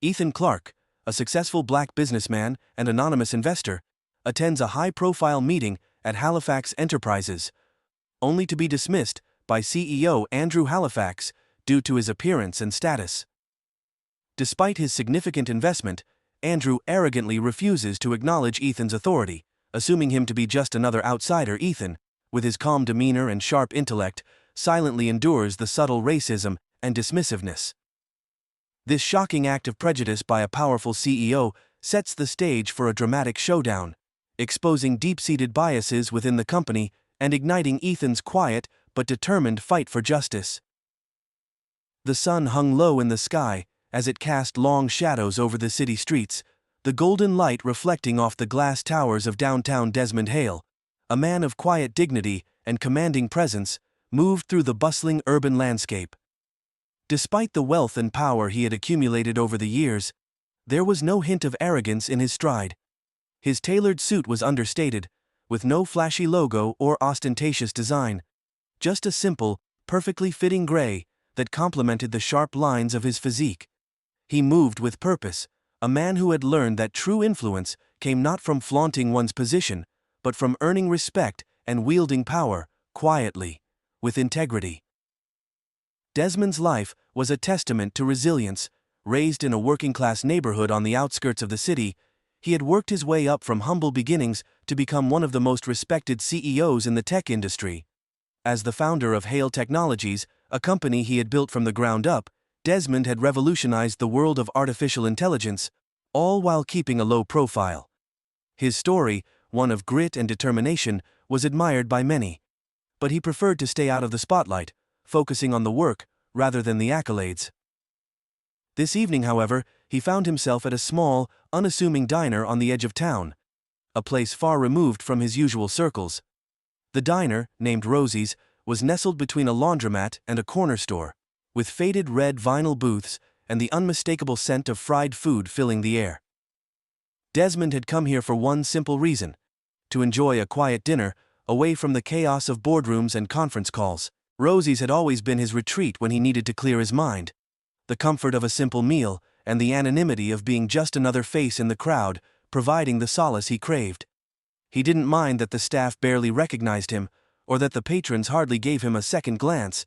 Ethan Clark, a successful black businessman and anonymous investor, attends a high-profile meeting at Halifax Enterprises, only to be dismissed by CEO Andrew Halifax due to his appearance and status. Despite his significant investment, Andrew arrogantly refuses to acknowledge Ethan's authority, assuming him to be just another outsider. Ethan, with his calm demeanor and sharp intellect, silently endures the subtle racism and dismissiveness. This shocking act of prejudice by a powerful CEO sets the stage for a dramatic showdown, exposing deep-seated biases within the company and igniting Ethan's quiet but determined fight for justice. The sun hung low in the sky as it cast long shadows over the city streets, the golden light reflecting off the glass towers of downtown. Desmond Hale, a man of quiet dignity and commanding presence, moved through the bustling urban landscape. Despite the wealth and power he had accumulated over the years, there was no hint of arrogance in his stride. His tailored suit was understated, with no flashy logo or ostentatious design, just a simple, perfectly fitting gray that complemented the sharp lines of his physique. He moved with purpose, a man who had learned that true influence came not from flaunting one's position, but from earning respect and wielding power, quietly, with integrity. Desmond's life was a testament to resilience. Raised in a working-class neighborhood on the outskirts of the city, he had worked his way up from humble beginnings to become one of the most respected CEOs in the tech industry. As the founder of Hale Technologies, a company he had built from the ground up, Desmond had revolutionized the world of artificial intelligence, all while keeping a low profile. His story, one of grit and determination, was admired by many. But he preferred to stay out of the spotlight, focusing on the work rather than the accolades. This evening, however, he found himself at a small, unassuming diner on the edge of town, a place far removed from his usual circles. The diner, named Rosie's, was nestled between a laundromat and a corner store, with faded red vinyl booths and the unmistakable scent of fried food filling the air. Desmond had come here for one simple reason: to enjoy a quiet dinner, away from the chaos of boardrooms and conference calls. Rosie's had always been his retreat when he needed to clear his mind. The comfort of a simple meal and the anonymity of being just another face in the crowd, providing the solace he craved. He didn't mind that the staff barely recognized him, or that the patrons hardly gave him a second glance.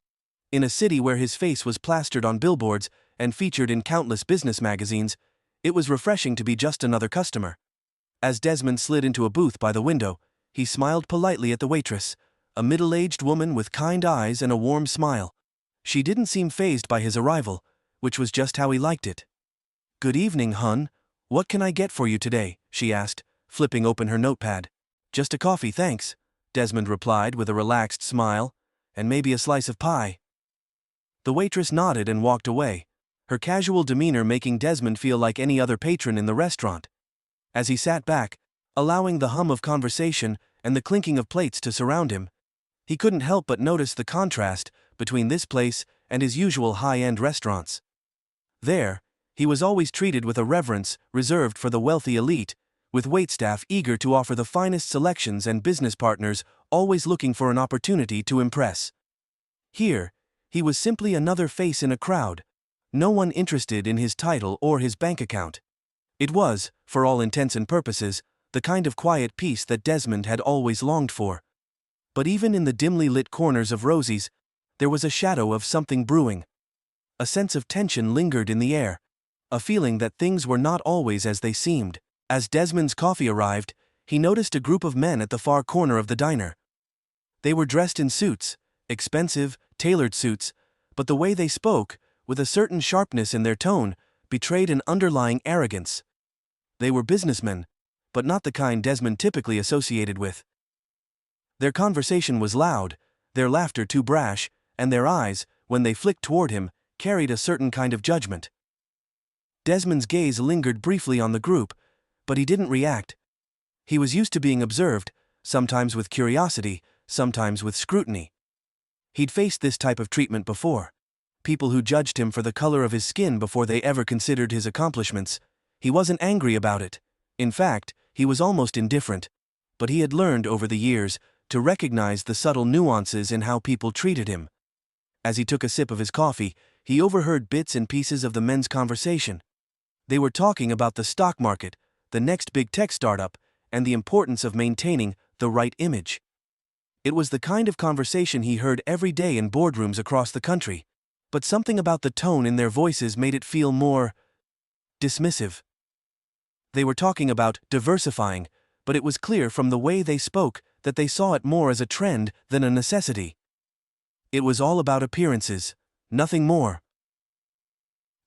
In a city where his face was plastered on billboards and featured in countless business magazines, it was refreshing to be just another customer. As Desmond slid into a booth by the window, he smiled politely at the waitress, a middle-aged woman with kind eyes and a warm smile. She didn't seem fazed by his arrival, which was just how he liked it. "Good evening, hun. What can I get for you today?" she asked, flipping open her notepad. "Just a coffee, thanks," Desmond replied with a relaxed smile, "and maybe a slice of pie." The waitress nodded and walked away, her casual demeanor making Desmond feel like any other patron in the restaurant. As he sat back, allowing the hum of conversation and the clinking of plates to surround him, he couldn't help but notice the contrast between this place and his usual high-end restaurants. There, he was always treated with a reverence reserved for the wealthy elite, with waitstaff eager to offer the finest selections and business partners always looking for an opportunity to impress. Here, he was simply another face in a crowd, no one interested in his title or his bank account. It was, for all intents and purposes, the kind of quiet peace that Desmond had always longed for. But even in the dimly lit corners of Rosie's, there was a shadow of something brewing. A sense of tension lingered in the air, a feeling that things were not always as they seemed. As Desmond's coffee arrived, he noticed a group of men at the far corner of the diner. They were dressed in suits, expensive, tailored suits, but the way they spoke, with a certain sharpness in their tone, betrayed an underlying arrogance. They were businessmen, but not the kind Desmond typically associated with. Their conversation was loud, their laughter too brash, and their eyes, when they flicked toward him, carried a certain kind of judgment. Desmond's gaze lingered briefly on the group, but he didn't react. He was used to being observed, sometimes with curiosity, sometimes with scrutiny. He'd faced this type of treatment before. People who judged him for the color of his skin before they ever considered his accomplishments. He wasn't angry about it. In fact, he was almost indifferent. But he had learned over the years to recognize the subtle nuances in how people treated him. As he took a sip of his coffee, he overheard bits and pieces of the men's conversation. They were talking about the stock market, the next big tech startup, and the importance of maintaining the right image. It was the kind of conversation he heard every day in boardrooms across the country, but something about the tone in their voices made it feel more dismissive. They were talking about diversifying, but it was clear from the way they spoke that they saw it more as a trend than a necessity. It was all about appearances, nothing more.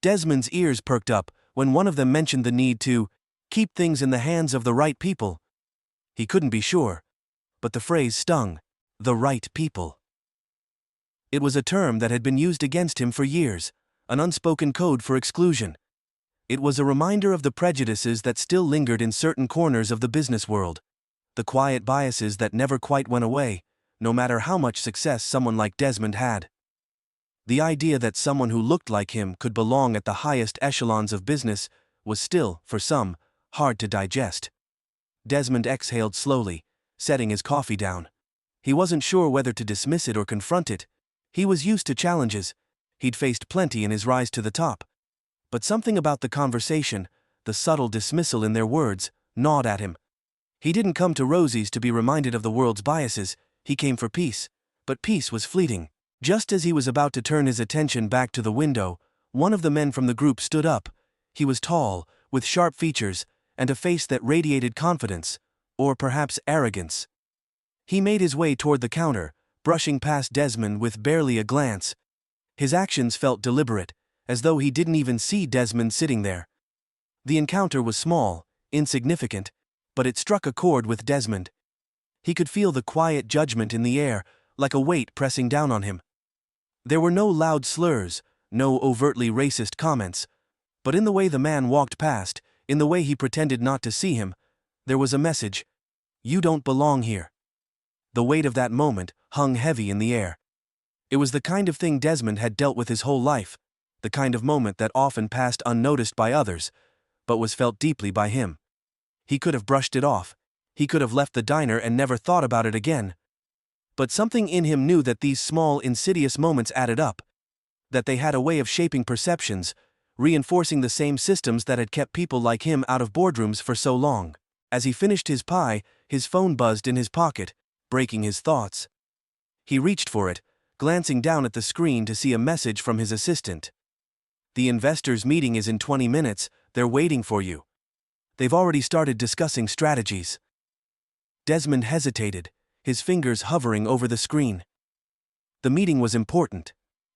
Desmond's ears perked up when one of them mentioned the need to keep things in the hands of the right people. He couldn't be sure, but the phrase stung. The right people. It was a term that had been used against him for years, an unspoken code for exclusion. It was a reminder of the prejudices that still lingered in certain corners of the business world, the quiet biases that never quite went away, no matter how much success someone like Desmond had. The idea that someone who looked like him could belong at the highest echelons of business was still, for some, hard to digest. Desmond exhaled slowly, setting his coffee down. He wasn't sure whether to dismiss it or confront it. He was used to challenges. He'd faced plenty in his rise to the top. But something about the conversation, the subtle dismissal in their words, gnawed at him. He didn't come to Rosie's to be reminded of the world's biases, he came for peace. But peace was fleeting. Just as he was about to turn his attention back to the window, one of the men from the group stood up. He was tall, with sharp features, and a face that radiated confidence, or perhaps arrogance. He made his way toward the counter, brushing past Desmond with barely a glance. His actions felt deliberate, as though he didn't even see Desmond sitting there. The encounter was small, insignificant, but it struck a chord with Desmond. He could feel the quiet judgment in the air, like a weight pressing down on him. There were no loud slurs, no overtly racist comments, but in the way the man walked past, in the way he pretended not to see him, there was a message. You don't belong here. The weight of that moment hung heavy in the air. It was the kind of thing Desmond had dealt with his whole life, the kind of moment that often passed unnoticed by others, but was felt deeply by him. He could have brushed it off. He could have left the diner and never thought about it again. But something in him knew that these small, insidious moments added up, that they had a way of shaping perceptions, reinforcing the same systems that had kept people like him out of boardrooms for so long. As he finished his pie, his phone buzzed in his pocket, breaking his thoughts. He reached for it, glancing down at the screen to see a message from his assistant. The investors' meeting is in 20 minutes, they're waiting for you. They've already started discussing strategies. Desmond hesitated, his fingers hovering over the screen. The meeting was important,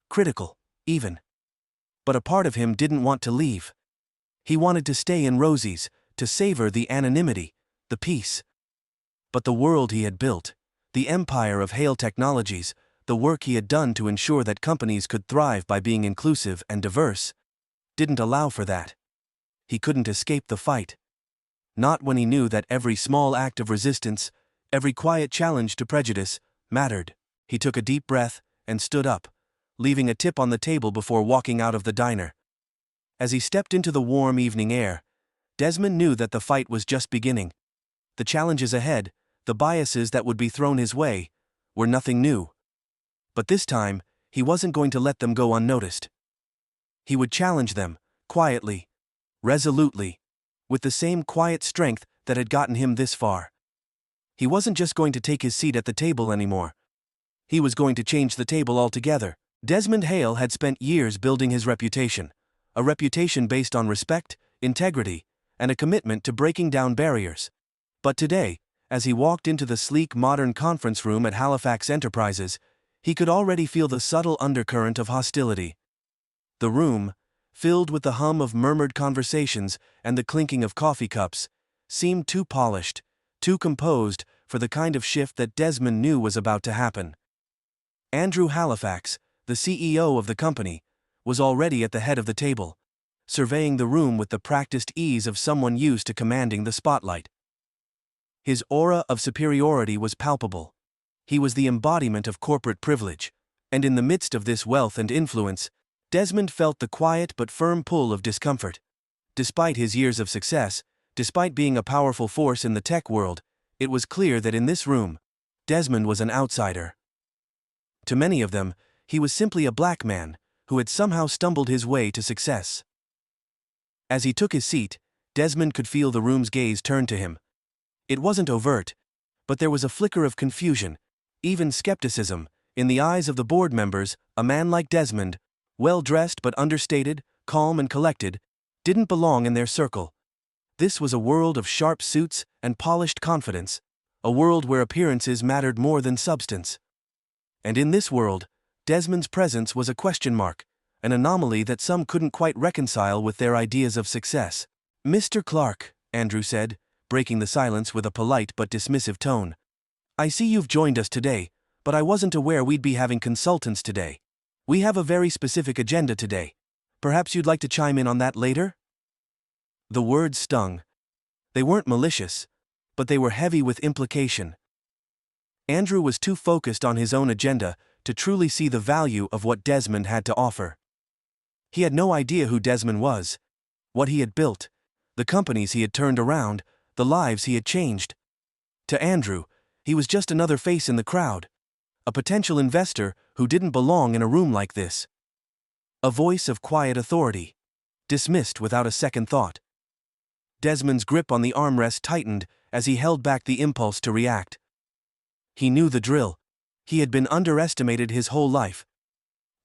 critical, even. But a part of him didn't want to leave. He wanted to stay in Rosie's, to savor the anonymity, the peace. But the world he had built, the empire of Hale Technologies, the work he had done to ensure that companies could thrive by being inclusive and diverse, didn't allow for that. He couldn't escape the fight. Not when he knew that every small act of resistance, every quiet challenge to prejudice, mattered. He took a deep breath and stood up, leaving a tip on the table before walking out of the diner. As he stepped into the warm evening air, Desmond knew that the fight was just beginning. The challenges ahead, the biases that would be thrown his way, were nothing new. But this time, he wasn't going to let them go unnoticed. He would challenge them, quietly, resolutely, with the same quiet strength that had gotten him this far. He wasn't just going to take his seat at the table anymore. He was going to change the table altogether. Desmond Hale had spent years building his reputation, a reputation based on respect, integrity, and a commitment to breaking down barriers. But today, as he walked into the sleek modern conference room at Halifax Enterprises, he could already feel the subtle undercurrent of hostility. The room, filled with the hum of murmured conversations and the clinking of coffee cups, seemed too polished, too composed for the kind of shift that Desmond knew was about to happen. Andrew Halifax, the CEO of the company, was already at the head of the table, surveying the room with the practiced ease of someone used to commanding the spotlight. His aura of superiority was palpable. He was the embodiment of corporate privilege, and in the midst of this wealth and influence, Desmond felt the quiet but firm pull of discomfort. Despite his years of success, despite being a powerful force in the tech world, it was clear that in this room, Desmond was an outsider. To many of them, he was simply a black man who had somehow stumbled his way to success. As he took his seat, Desmond could feel the room's gaze turn to him. It wasn't overt, but there was a flicker of confusion, even skepticism, in the eyes of the board members. A man like Desmond, well-dressed but understated, calm and collected, didn't belong in their circle. This was a world of sharp suits and polished confidence, a world where appearances mattered more than substance. And in this world, Desmond's presence was a question mark, an anomaly that some couldn't quite reconcile with their ideas of success. "Mr. Clark," Andrew said, breaking the silence with a polite but dismissive tone. "I see you've joined us today, but I wasn't aware we'd be having consultants today. We have a very specific agenda today. Perhaps you'd like to chime in on that later?" The words stung. They weren't malicious, but they were heavy with implication. Andrew was too focused on his own agenda to truly see the value of what Desmond had to offer. He had no idea who Desmond was, what he had built, the companies he had turned around, the lives he had changed. To Andrew, he was just another face in the crowd, a potential investor who didn't belong in a room like this. A voice of quiet authority, dismissed without a second thought. Desmond's grip on the armrest tightened as he held back the impulse to react. He knew the drill. He had been underestimated his whole life.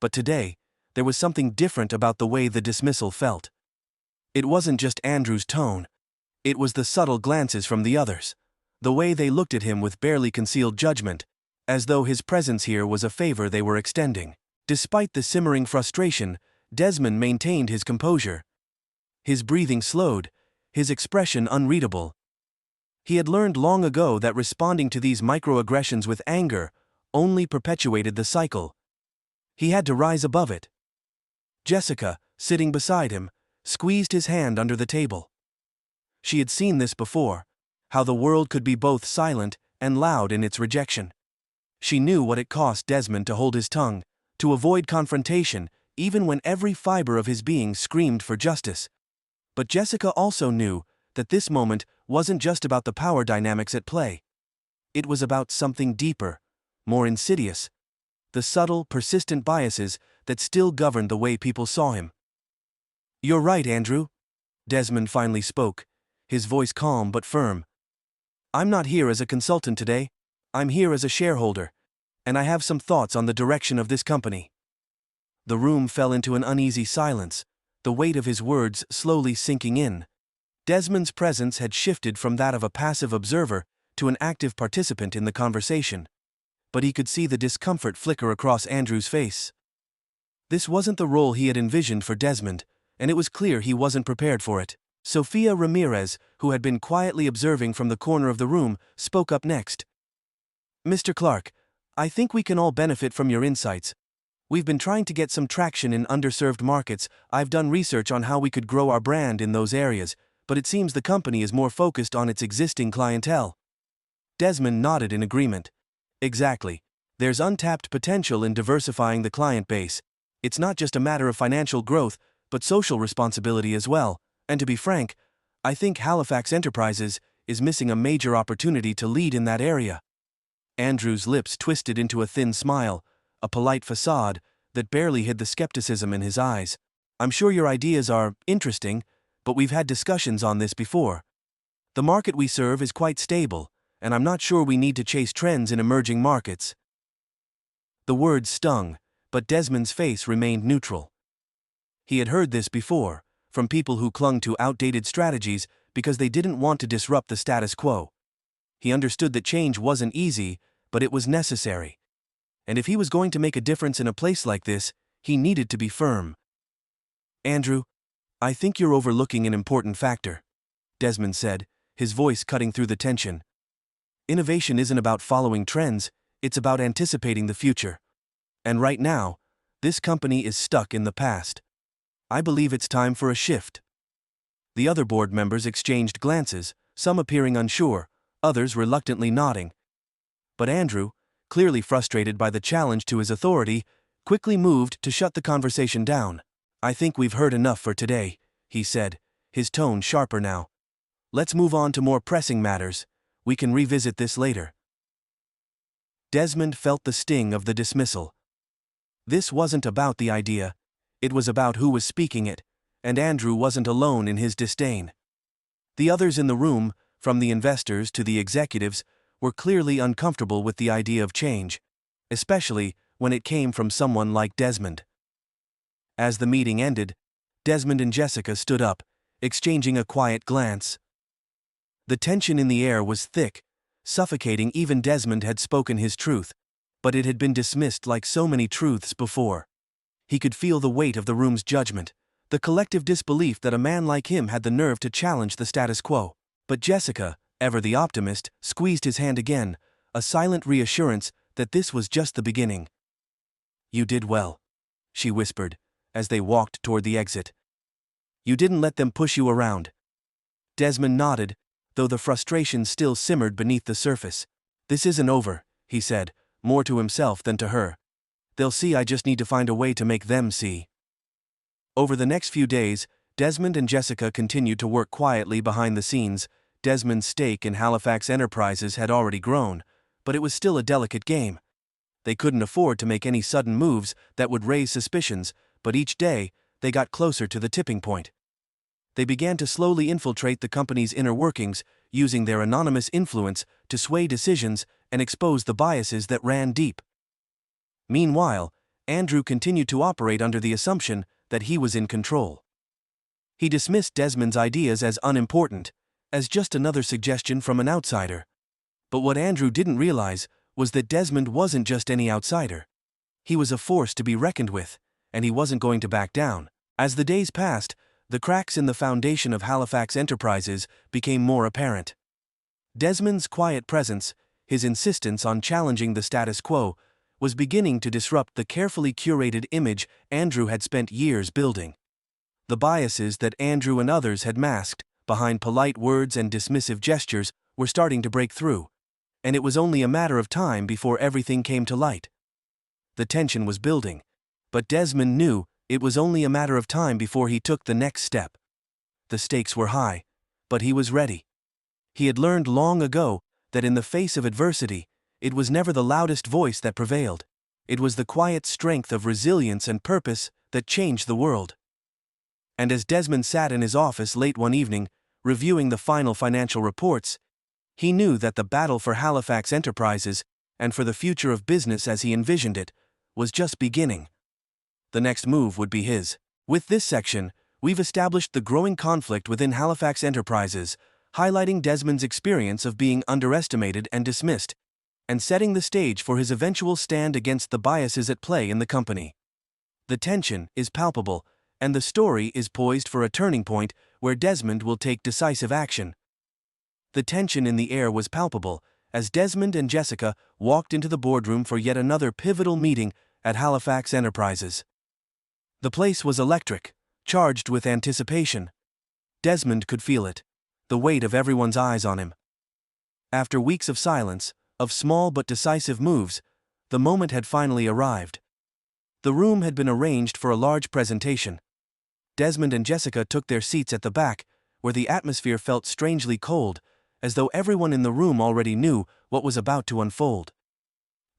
But today, there was something different about the way the dismissal felt. It wasn't just Andrew's tone. It was the subtle glances from the others, the way they looked at him with barely concealed judgment, as though his presence here was a favor they were extending. Despite the simmering frustration, Desmond maintained his composure. His breathing slowed, his expression unreadable. He had learned long ago that responding to these microaggressions with anger only perpetuated the cycle. He had to rise above it. Jessica, sitting beside him, squeezed his hand under the table. She had seen this before, how the world could be both silent and loud in its rejection. She knew what it cost Desmond to hold his tongue, to avoid confrontation, even when every fiber of his being screamed for justice. But Jessica also knew that this moment wasn't just about the power dynamics at play. It was about something deeper, more insidious, the subtle, persistent biases that still governed the way people saw him. "You're right, Andrew," Desmond finally spoke, his voice calm but firm. "I'm not here as a consultant today. I'm here as a shareholder, and I have some thoughts on the direction of this company." The room fell into an uneasy silence, the weight of his words slowly sinking in. Desmond's presence had shifted from that of a passive observer to an active participant in the conversation. But he could see the discomfort flicker across Andrew's face. This wasn't the role he had envisioned for Desmond, and it was clear he wasn't prepared for it. Sofia Ramirez, who had been quietly observing from the corner of the room, spoke up next. "Mr. Clark, I think we can all benefit from your insights. We've been trying to get some traction in underserved markets. I've done research on how we could grow our brand in those areas, but it seems the company is more focused on its existing clientele." Desmond nodded in agreement. "Exactly. There's untapped potential in diversifying the client base. It's not just a matter of financial growth, but social responsibility as well. And to be frank, I think Halifax Enterprises is missing a major opportunity to lead in that area." Andrew's lips twisted into a thin smile, a polite facade that barely hid the skepticism in his eyes. "I'm sure your ideas are interesting, but we've had discussions on this before. The market we serve is quite stable, and I'm not sure we need to chase trends in emerging markets." The words stung, but Desmond's face remained neutral. He had heard this before, from people who clung to outdated strategies because they didn't want to disrupt the status quo. He understood that change wasn't easy, but it was necessary. And if he was going to make a difference in a place like this, he needed to be firm. "Andrew, I think you're overlooking an important factor," Desmond said, his voice cutting through the tension. "Innovation isn't about following trends, it's about anticipating the future. And right now, this company is stuck in the past. I believe it's time for a shift." The other board members exchanged glances, some appearing unsure, others reluctantly nodding. But Andrew, clearly frustrated by the challenge to his authority, quickly moved to shut the conversation down. "I think we've heard enough for today," he said, his tone sharper now. "Let's move on to more pressing matters. We can revisit this later." Desmond felt the sting of the dismissal. This wasn't about the idea, it was about who was speaking it, and Andrew wasn't alone in his disdain. The others in the room, from the investors to the executives, were clearly uncomfortable with the idea of change, especially when it came from someone like Desmond. As the meeting ended, Desmond and Jessica stood up, exchanging a quiet glance. The tension in the air was thick, suffocating. Even Desmond had spoken his truth, but it had been dismissed like so many truths before. He could feel the weight of the room's judgment, the collective disbelief that a man like him had the nerve to challenge the status quo. But Jessica, ever the optimist, squeezed his hand again, a silent reassurance that this was just the beginning. "You did well," she whispered, as they walked toward the exit. "You didn't let them push you around." Desmond nodded, though the frustration still simmered beneath the surface. "This isn't over," he said, more to himself than to her. "They'll see. I just need to find a way to make them see." Over the next few days, Desmond and Jessica continued to work quietly behind the scenes. Desmond's stake in Halifax Enterprises had already grown, but it was still a delicate game. They couldn't afford to make any sudden moves that would raise suspicions, but each day, they got closer to the tipping point. They began to slowly infiltrate the company's inner workings, using their anonymous influence to sway decisions and expose the biases that ran deep. Meanwhile, Andrew continued to operate under the assumption that he was in control. He dismissed Desmond's ideas as unimportant, as just another suggestion from an outsider. But what Andrew didn't realize was that Desmond wasn't just any outsider. He was a force to be reckoned with, and he wasn't going to back down. As the days passed, the cracks in the foundation of Halifax Enterprises became more apparent. Desmond's quiet presence, his insistence on challenging the status quo, was beginning to disrupt the carefully curated image Andrew had spent years building. The biases that Andrew and others had masked behind polite words and dismissive gestures were starting to break through, and it was only a matter of time before everything came to light. The tension was building, but Desmond knew it was only a matter of time before he took the next step. The stakes were high, but he was ready. He had learned long ago that in the face of adversity, it was never the loudest voice that prevailed. It was the quiet strength of resilience and purpose that changed the world. And as Desmond sat in his office late one evening, reviewing the final financial reports, he knew that the battle for Halifax Enterprises, and for the future of business as he envisioned it, was just beginning. The next move would be his. With this section, we've established the growing conflict within Halifax Enterprises, highlighting Desmond's experience of being underestimated and dismissed, and setting the stage for his eventual stand against the biases at play in the company. The tension is palpable, and the story is poised for a turning point where Desmond will take decisive action. The tension in the air was palpable as Desmond and Jessica walked into the boardroom for yet another pivotal meeting at Halifax Enterprises. The place was electric, charged with anticipation. Desmond could feel it, the weight of everyone's eyes on him. After weeks of silence, of small but decisive moves, the moment had finally arrived. The room had been arranged for a large presentation. Desmond and Jessica took their seats at the back, where the atmosphere felt strangely cold, as though everyone in the room already knew what was about to unfold.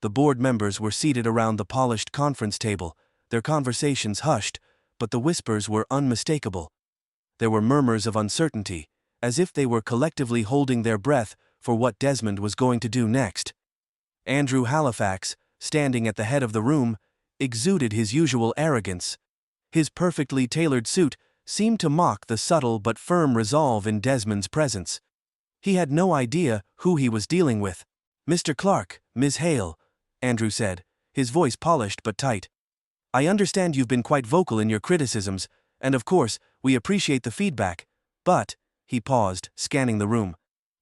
The board members were seated around the polished conference table, their conversations hushed, but the whispers were unmistakable. There were murmurs of uncertainty, as if they were collectively holding their breath for what Desmond was going to do next. Andrew Halifax, standing at the head of the room, exuded his usual arrogance. His perfectly tailored suit seemed to mock the subtle but firm resolve in Desmond's presence. He had no idea who he was dealing with. "Mr. Clark, Ms. Hale," Andrew said, his voice polished but tight. "I understand you've been quite vocal in your criticisms, and of course, we appreciate the feedback, but," he paused, scanning the room,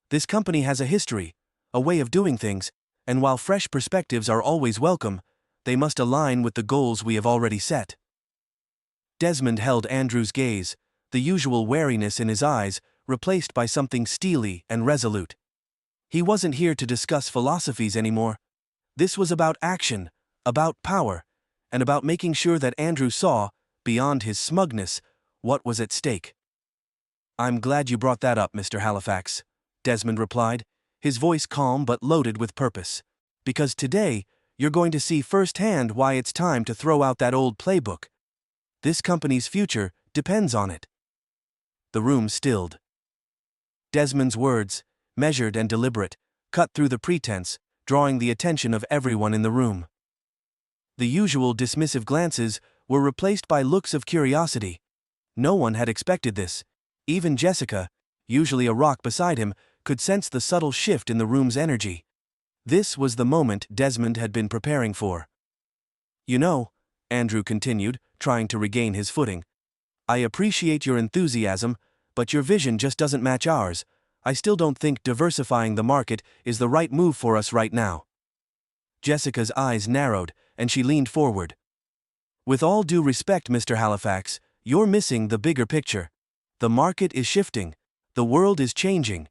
"this company has a history, a way of doing things, and while fresh perspectives are always welcome, they must align with the goals we have already set." Desmond held Andrew's gaze, the usual wariness in his eyes replaced by something steely and resolute. He wasn't here to discuss philosophies anymore. This was about action, about power, and about making sure that Andrew saw, beyond his smugness, what was at stake. "I'm glad you brought that up, Mr. Halifax," Desmond replied, his voice calm but loaded with purpose. "Because today, you're going to see firsthand why it's time to throw out that old playbook. This company's future depends on it." The room stilled. Desmond's words, measured and deliberate, cut through the pretense, drawing the attention of everyone in the room. The usual dismissive glances were replaced by looks of curiosity. No one had expected this. Even Jessica, usually a rock beside him, could sense the subtle shift in the room's energy. This was the moment Desmond had been preparing for. "You know," Andrew continued, trying to regain his footing, "I appreciate your enthusiasm, but your vision just doesn't match ours. I still don't think diversifying the market is the right move for us right now." Jessica's eyes narrowed, and she leaned forward. "With all due respect, Mr. Halifax, you're missing the bigger picture. The market is shifting. The world is changing.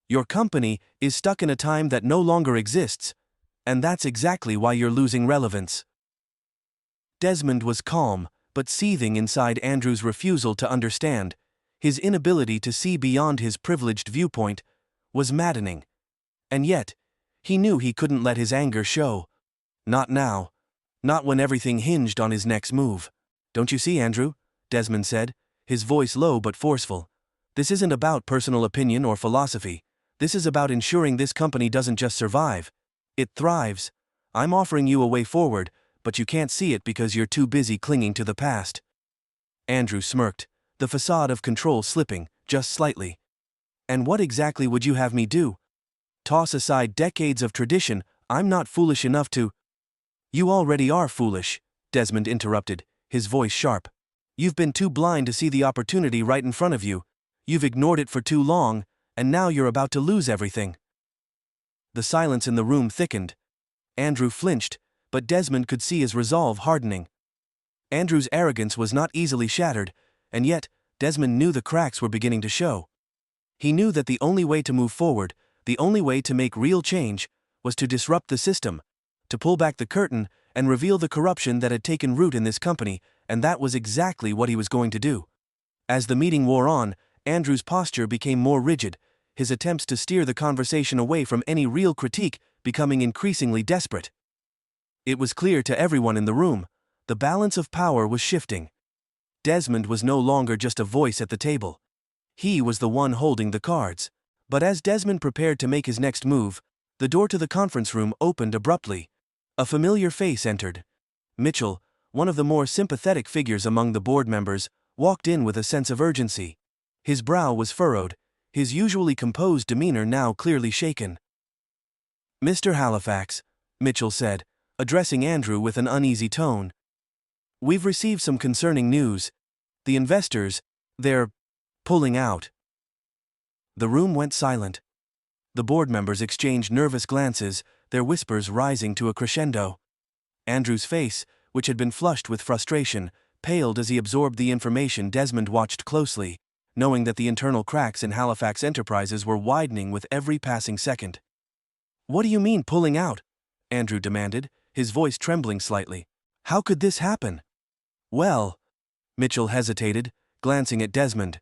Your company is stuck in a time that no longer exists, and that's exactly why you're losing relevance." Desmond was calm, but seething inside Andrew's refusal to understand. His inability to see beyond his privileged viewpoint was maddening. And yet, he knew he couldn't let his anger show. Not now. Not when everything hinged on his next move. "Don't you see, Andrew?" Desmond said, his voice low but forceful. "This isn't about personal opinion or philosophy. This is about ensuring this company doesn't just survive. It thrives. I'm offering you a way forward, but you can't see it because you're too busy clinging to the past." Andrew smirked, the facade of control slipping, just slightly. "And what exactly would you have me do? Toss aside decades of tradition? I'm not foolish enough to—" "You already are foolish," Desmond interrupted, his voice sharp. "You've been too blind to see the opportunity right in front of you. You've ignored it for too long, and now you're about to lose everything." The silence in the room thickened. Andrew flinched, but Desmond could see his resolve hardening. Andrew's arrogance was not easily shattered, and yet, Desmond knew the cracks were beginning to show. He knew that the only way to move forward, the only way to make real change, was to disrupt the system, to pull back the curtain and reveal the corruption that had taken root in this company, and that was exactly what he was going to do. As the meeting wore on, Andrew's posture became more rigid, his attempts to steer the conversation away from any real critique becoming increasingly desperate. It was clear to everyone in the room, the balance of power was shifting. Desmond was no longer just a voice at the table. He was the one holding the cards. But as Desmond prepared to make his next move, the door to the conference room opened abruptly. A familiar face entered. Mitchell, one of the more sympathetic figures among the board members, walked in with a sense of urgency. His brow was furrowed, his usually composed demeanor now clearly shaken. "Mr. Halifax," Mitchell said, addressing Andrew with an uneasy tone, "we've received some concerning news. The investors, they're pulling out." The room went silent. The board members exchanged nervous glances, their whispers rising to a crescendo. Andrew's face, which had been flushed with frustration, paled as he absorbed the information. Desmond watched closely, knowing that the internal cracks in Halifax Enterprises were widening with every passing second. "What do you mean, pulling out?" Andrew demanded, his voice trembling slightly. "How could this happen?" "Well," Mitchell hesitated, glancing at Desmond,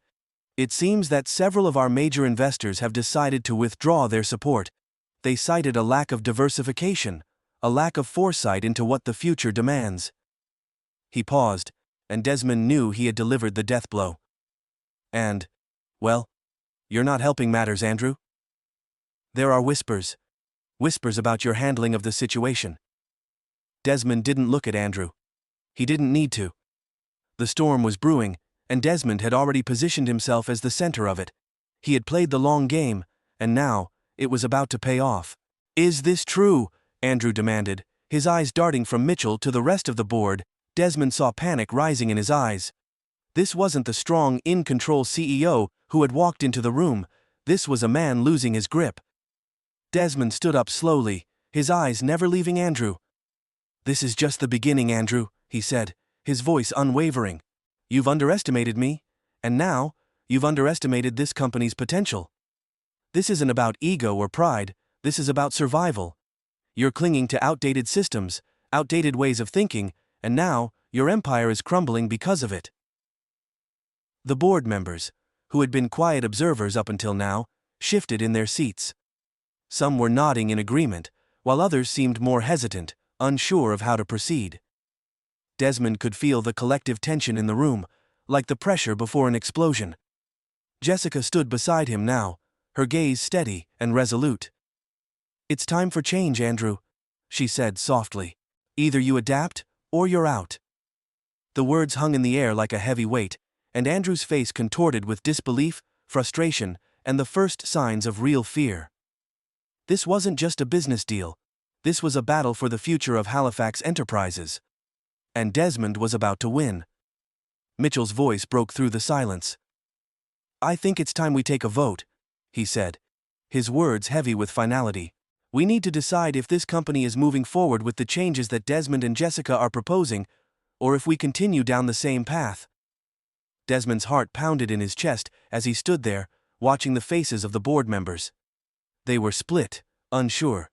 "it seems that several of our major investors have decided to withdraw their support. They cited a lack of diversification, a lack of foresight into what the future demands." He paused, and Desmond knew he had delivered the death blow. "And, well, you're not helping matters, Andrew. There are whispers about your handling of the situation." Desmond didn't look at Andrew. He didn't need to. The storm was brewing, and Desmond had already positioned himself as the center of it. He had played the long game, and now, it was about to pay off. "Is this true?" Andrew demanded, his eyes darting from Mitchell to the rest of the board. Desmond saw panic rising in his eyes. This wasn't the strong, in-control CEO who had walked into the room. This was a man losing his grip. Desmond stood up slowly, his eyes never leaving Andrew. "This is just the beginning, Andrew," he said, his voice unwavering. "You've underestimated me, and now, you've underestimated this company's potential. This isn't about ego or pride, this is about survival. You're clinging to outdated systems, outdated ways of thinking, and now, your empire is crumbling because of it." The board members, who had been quiet observers up until now, shifted in their seats. Some were nodding in agreement, while others seemed more hesitant, unsure of how to proceed. Desmond could feel the collective tension in the room, like the pressure before an explosion. Jessica stood beside him now, her gaze steady and resolute. "It's time for change, Andrew," she said softly. "Either you adapt, or you're out." The words hung in the air like a heavy weight, and Andrew's face contorted with disbelief, frustration, and the first signs of real fear. This wasn't just a business deal. This was a battle for the future of Halifax Enterprises. And Desmond was about to win. Mitchell's voice broke through the silence. "I think it's time we take a vote," he said, his words heavy with finality. "We need to decide if this company is moving forward with the changes that Desmond and Jessica are proposing, or if we continue down the same path." Desmond's heart pounded in his chest as he stood there, watching the faces of the board members. They were split, unsure.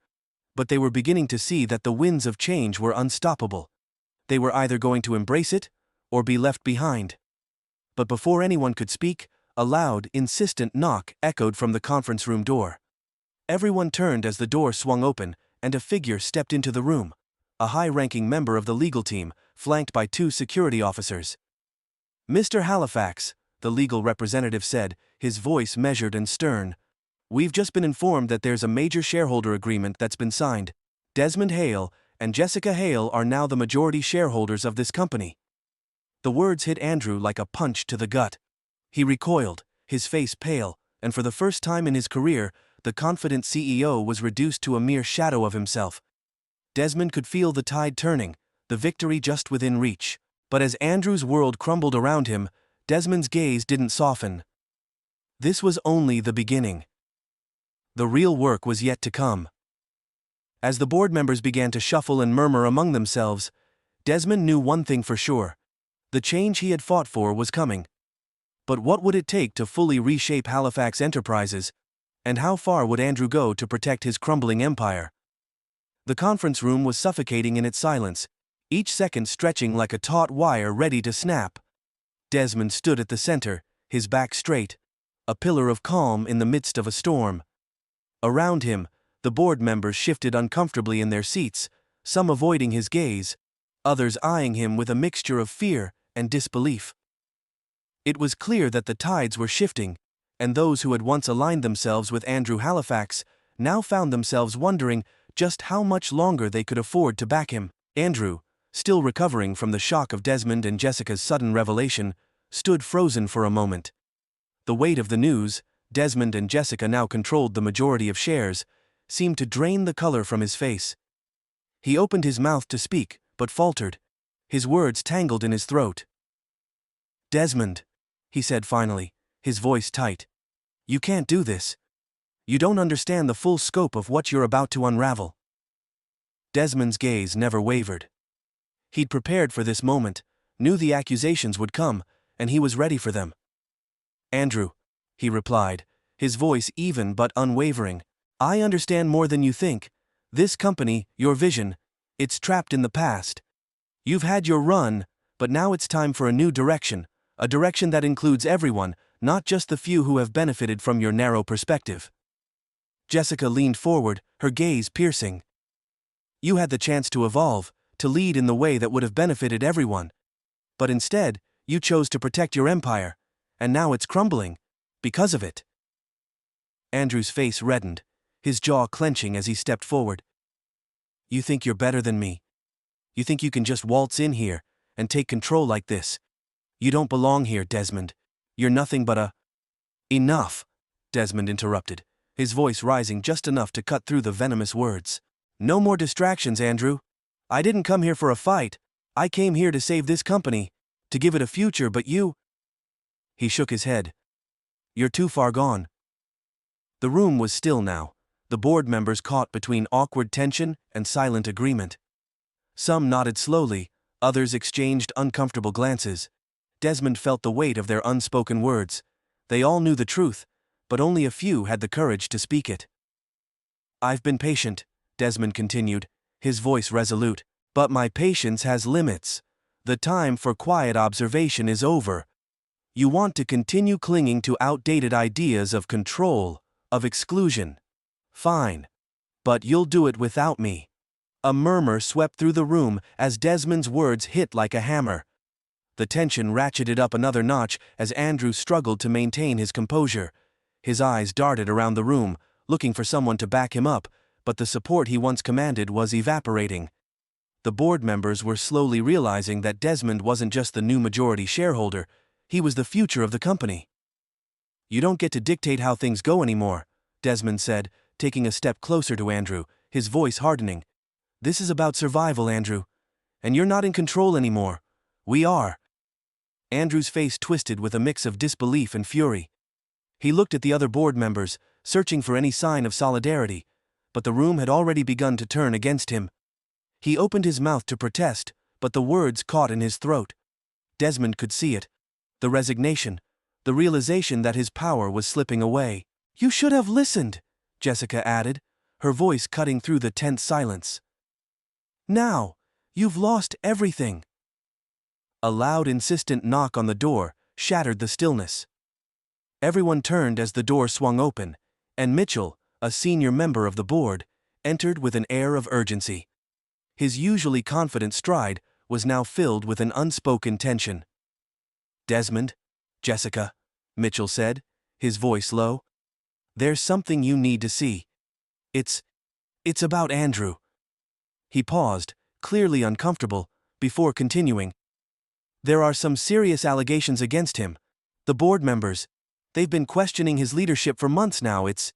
But they were beginning to see that the winds of change were unstoppable. They were either going to embrace it, or be left behind. But before anyone could speak, a loud, insistent knock echoed from the conference room door. Everyone turned as the door swung open, and a figure stepped into the room, a high-ranking member of the legal team, flanked by 2 security officers. "Mr. Halifax," the legal representative said, his voice measured and stern, "we've just been informed that there's a major shareholder agreement that's been signed. Desmond Hale and Jessica Hale are now the majority shareholders of this company." The words hit Andrew like a punch to the gut. He recoiled, his face pale, and for the first time in his career, the confident CEO was reduced to a mere shadow of himself. Desmond could feel the tide turning, the victory just within reach. But as Andrew's world crumbled around him, Desmond's gaze didn't soften. This was only the beginning. The real work was yet to come. As the board members began to shuffle and murmur among themselves, Desmond knew one thing for sure. The change he had fought for was coming. But what would it take to fully reshape Halifax Enterprises, and how far would Andrew go to protect his crumbling empire? The conference room was suffocating in its silence, each second stretching like a taut wire ready to snap. Desmond stood at the center, his back straight, a pillar of calm in the midst of a storm. Around him, the board members shifted uncomfortably in their seats, some avoiding his gaze, others eyeing him with a mixture of fear and disbelief. It was clear that the tides were shifting, and those who had once aligned themselves with Andrew Halifax now found themselves wondering just how much longer they could afford to back him. Andrew, still recovering from the shock of Desmond and Jessica's sudden revelation, stood frozen for a moment. The weight of the news, Desmond and Jessica now controlled the majority of shares, seemed to drain the color from his face. He opened his mouth to speak, but faltered, his words tangled in his throat. "Desmond," he said finally, his voice tight, "you can't do this. You don't understand the full scope of what you're about to unravel." Desmond's gaze never wavered. He'd prepared for this moment, knew the accusations would come, and he was ready for them. "Andrew," he replied, his voice even but unwavering, "I understand more than you think. This company, your vision, it's trapped in the past. You've had your run, but now it's time for a new direction, a direction that includes everyone, not just the few who have benefited from your narrow perspective." Jessica leaned forward, her gaze piercing. "You had the chance to evolve, to lead in the way that would have benefited everyone. But instead, you chose to protect your empire, and now it's crumbling, because of it." Andrew's face reddened, his jaw clenching as he stepped forward. "You think you're better than me? You think you can just waltz in here and take control like this? You don't belong here, Desmond. You're nothing but a—" "Enough," Desmond interrupted, his voice rising just enough to cut through the venomous words. "No more distractions, Andrew. I didn't come here for a fight. I came here to save this company, to give it a future, but you—" He shook his head. "You're too far gone." The room was still now, the board members caught between awkward tension and silent agreement. Some nodded slowly, others exchanged uncomfortable glances. Desmond felt the weight of their unspoken words. They all knew the truth, but only a few had the courage to speak it. "I've been patient," Desmond continued, his voice resolute, "but my patience has limits. The time for quiet observation is over. You want to continue clinging to outdated ideas of control, of exclusion. Fine. But you'll do it without me." A murmur swept through the room as Desmond's words hit like a hammer. The tension ratcheted up another notch as Andrew struggled to maintain his composure. His eyes darted around the room, looking for someone to back him up, but the support he once commanded was evaporating. The board members were slowly realizing that Desmond wasn't just the new majority shareholder, he was the future of the company. "You don't get to dictate how things go anymore," Desmond said, taking a step closer to Andrew, his voice hardening. "This is about survival, Andrew. And you're not in control anymore. We are." Andrew's face twisted with a mix of disbelief and fury. He looked at the other board members, searching for any sign of solidarity, but the room had already begun to turn against him. He opened his mouth to protest, but the words caught in his throat. Desmond could see it. The resignation, the realization that his power was slipping away. "You should have listened," Jessica added, her voice cutting through the tense silence. "Now, you've lost everything." A loud, insistent knock on the door shattered the stillness. Everyone turned as the door swung open, and Mitchell, a senior member of the board, entered with an air of urgency. His usually confident stride was now filled with an unspoken tension. "Desmond, Jessica," Mitchell said, his voice low. "There's something you need to see. It's about Andrew." He paused, clearly uncomfortable, before continuing. "There are some serious allegations against him. The board members, they've been questioning his leadership for months now. It's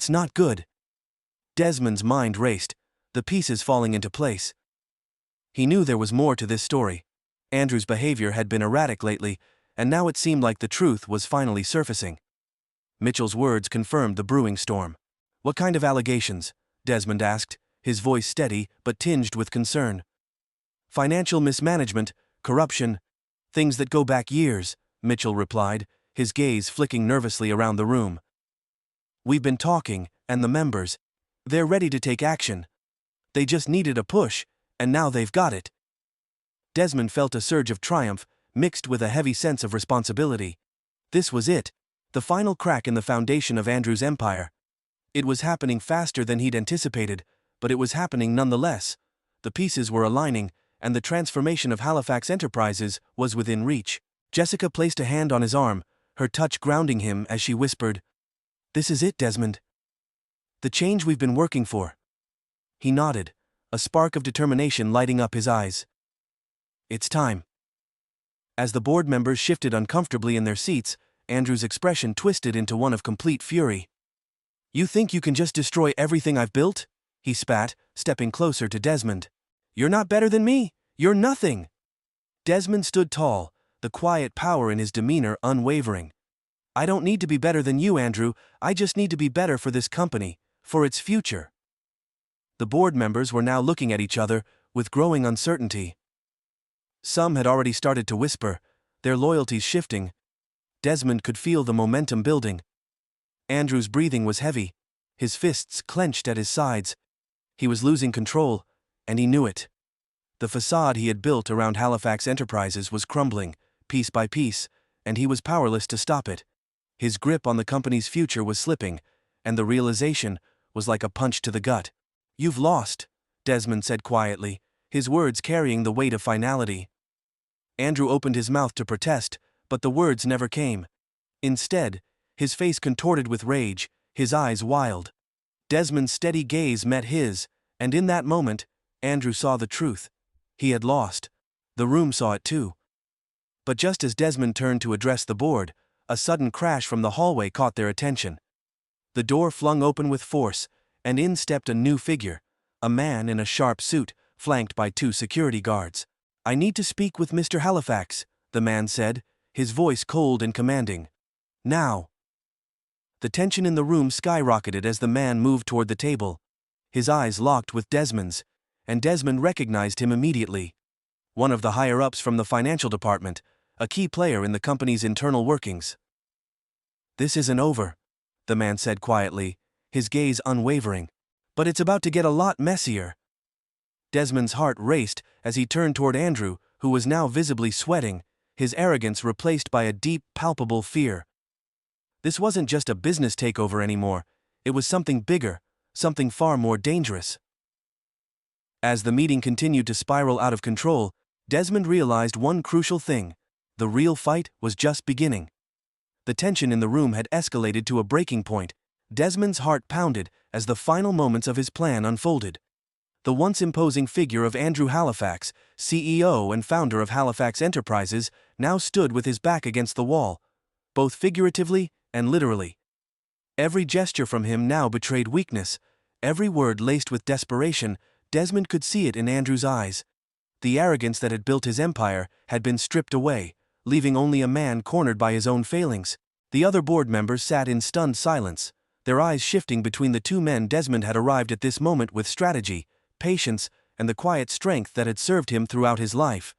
not good." Desmond's mind raced, the pieces falling into place. He knew there was more to this story. Andrew's behavior had been erratic lately, and now it seemed like the truth was finally surfacing. Mitchell's words confirmed the brewing storm. "What kind of allegations?" Desmond asked, his voice steady but tinged with concern. "Financial mismanagement, corruption, things that go back years," Mitchell replied, his gaze flicking nervously around the room. "We've been talking, and the members, they're ready to take action. They just needed a push, and now they've got it." Desmond felt a surge of triumph, mixed with a heavy sense of responsibility. This was it, the final crack in the foundation of Andrew's empire. It was happening faster than he'd anticipated, but it was happening nonetheless. The pieces were aligning, and the transformation of Halifax Enterprises was within reach. Jessica placed a hand on his arm, her touch grounding him as she whispered, "This is it, Desmond. The change we've been working for." He nodded, a spark of determination lighting up his eyes. "It's time." As the board members shifted uncomfortably in their seats, Andrew's expression twisted into one of complete fury. "You think you can just destroy everything I've built?" he spat, stepping closer to Desmond. "You're not better than me. You're nothing." Desmond stood tall, the quiet power in his demeanor unwavering. "I don't need to be better than you, Andrew. I just need to be better for this company, for its future." The board members were now looking at each other with growing uncertainty. Some had already started to whisper, their loyalties shifting. Desmond could feel the momentum building. Andrew's breathing was heavy, his fists clenched at his sides. He was losing control, and he knew it. The facade he had built around Halifax Enterprises was crumbling, piece by piece, and he was powerless to stop it. His grip on the company's future was slipping, and the realization was like a punch to the gut. "You've lost," Desmond said quietly, his words carrying the weight of finality. Andrew opened his mouth to protest, but the words never came. Instead, his face contorted with rage, his eyes wild. Desmond's steady gaze met his, and in that moment, Andrew saw the truth. He had lost. The room saw it too. But just as Desmond turned to address the board, a sudden crash from the hallway caught their attention. The door flung open with force, and in stepped a new figure, a man in a sharp suit, flanked by 2 security guards. "I need to speak with Mr. Halifax," the man said, his voice cold and commanding. "Now." The tension in the room skyrocketed as the man moved toward the table. His eyes locked with Desmond's, and Desmond recognized him immediately. One of the higher-ups from the financial department, a key player in the company's internal workings. "This isn't over," the man said quietly, his gaze unwavering. "But it's about to get a lot messier." Desmond's heart raced as he turned toward Andrew, who was now visibly sweating, his arrogance replaced by a deep, palpable fear. This wasn't just a business takeover anymore, it was something bigger, something far more dangerous. As the meeting continued to spiral out of control, Desmond realized one crucial thing: the real fight was just beginning. The tension in the room had escalated to a breaking point. Desmond's heart pounded as the final moments of his plan unfolded. The once imposing figure of Andrew Halifax, CEO and founder of Halifax Enterprises, now stood with his back against the wall, both figuratively and literally. Every gesture from him now betrayed weakness, every word laced with desperation. Desmond could see it in Andrew's eyes. The arrogance that had built his empire had been stripped away, leaving only a man cornered by his own failings. The other board members sat in stunned silence, their eyes shifting between the two men. Desmond had arrived at this moment with strategy, patience, and the quiet strength that had served him throughout his life.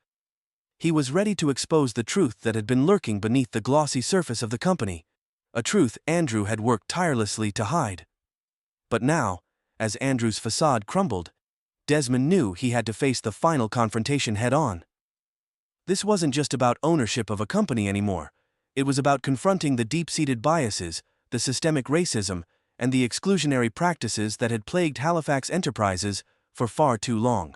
He was ready to expose the truth that had been lurking beneath the glossy surface of the company, a truth Andrew had worked tirelessly to hide. But now, as Andrew's facade crumbled, Desmond knew he had to face the final confrontation head-on. This wasn't just about ownership of a company anymore. It was about confronting the deep-seated biases, the systemic racism, and the exclusionary practices that had plagued Halifax Enterprises for far too long.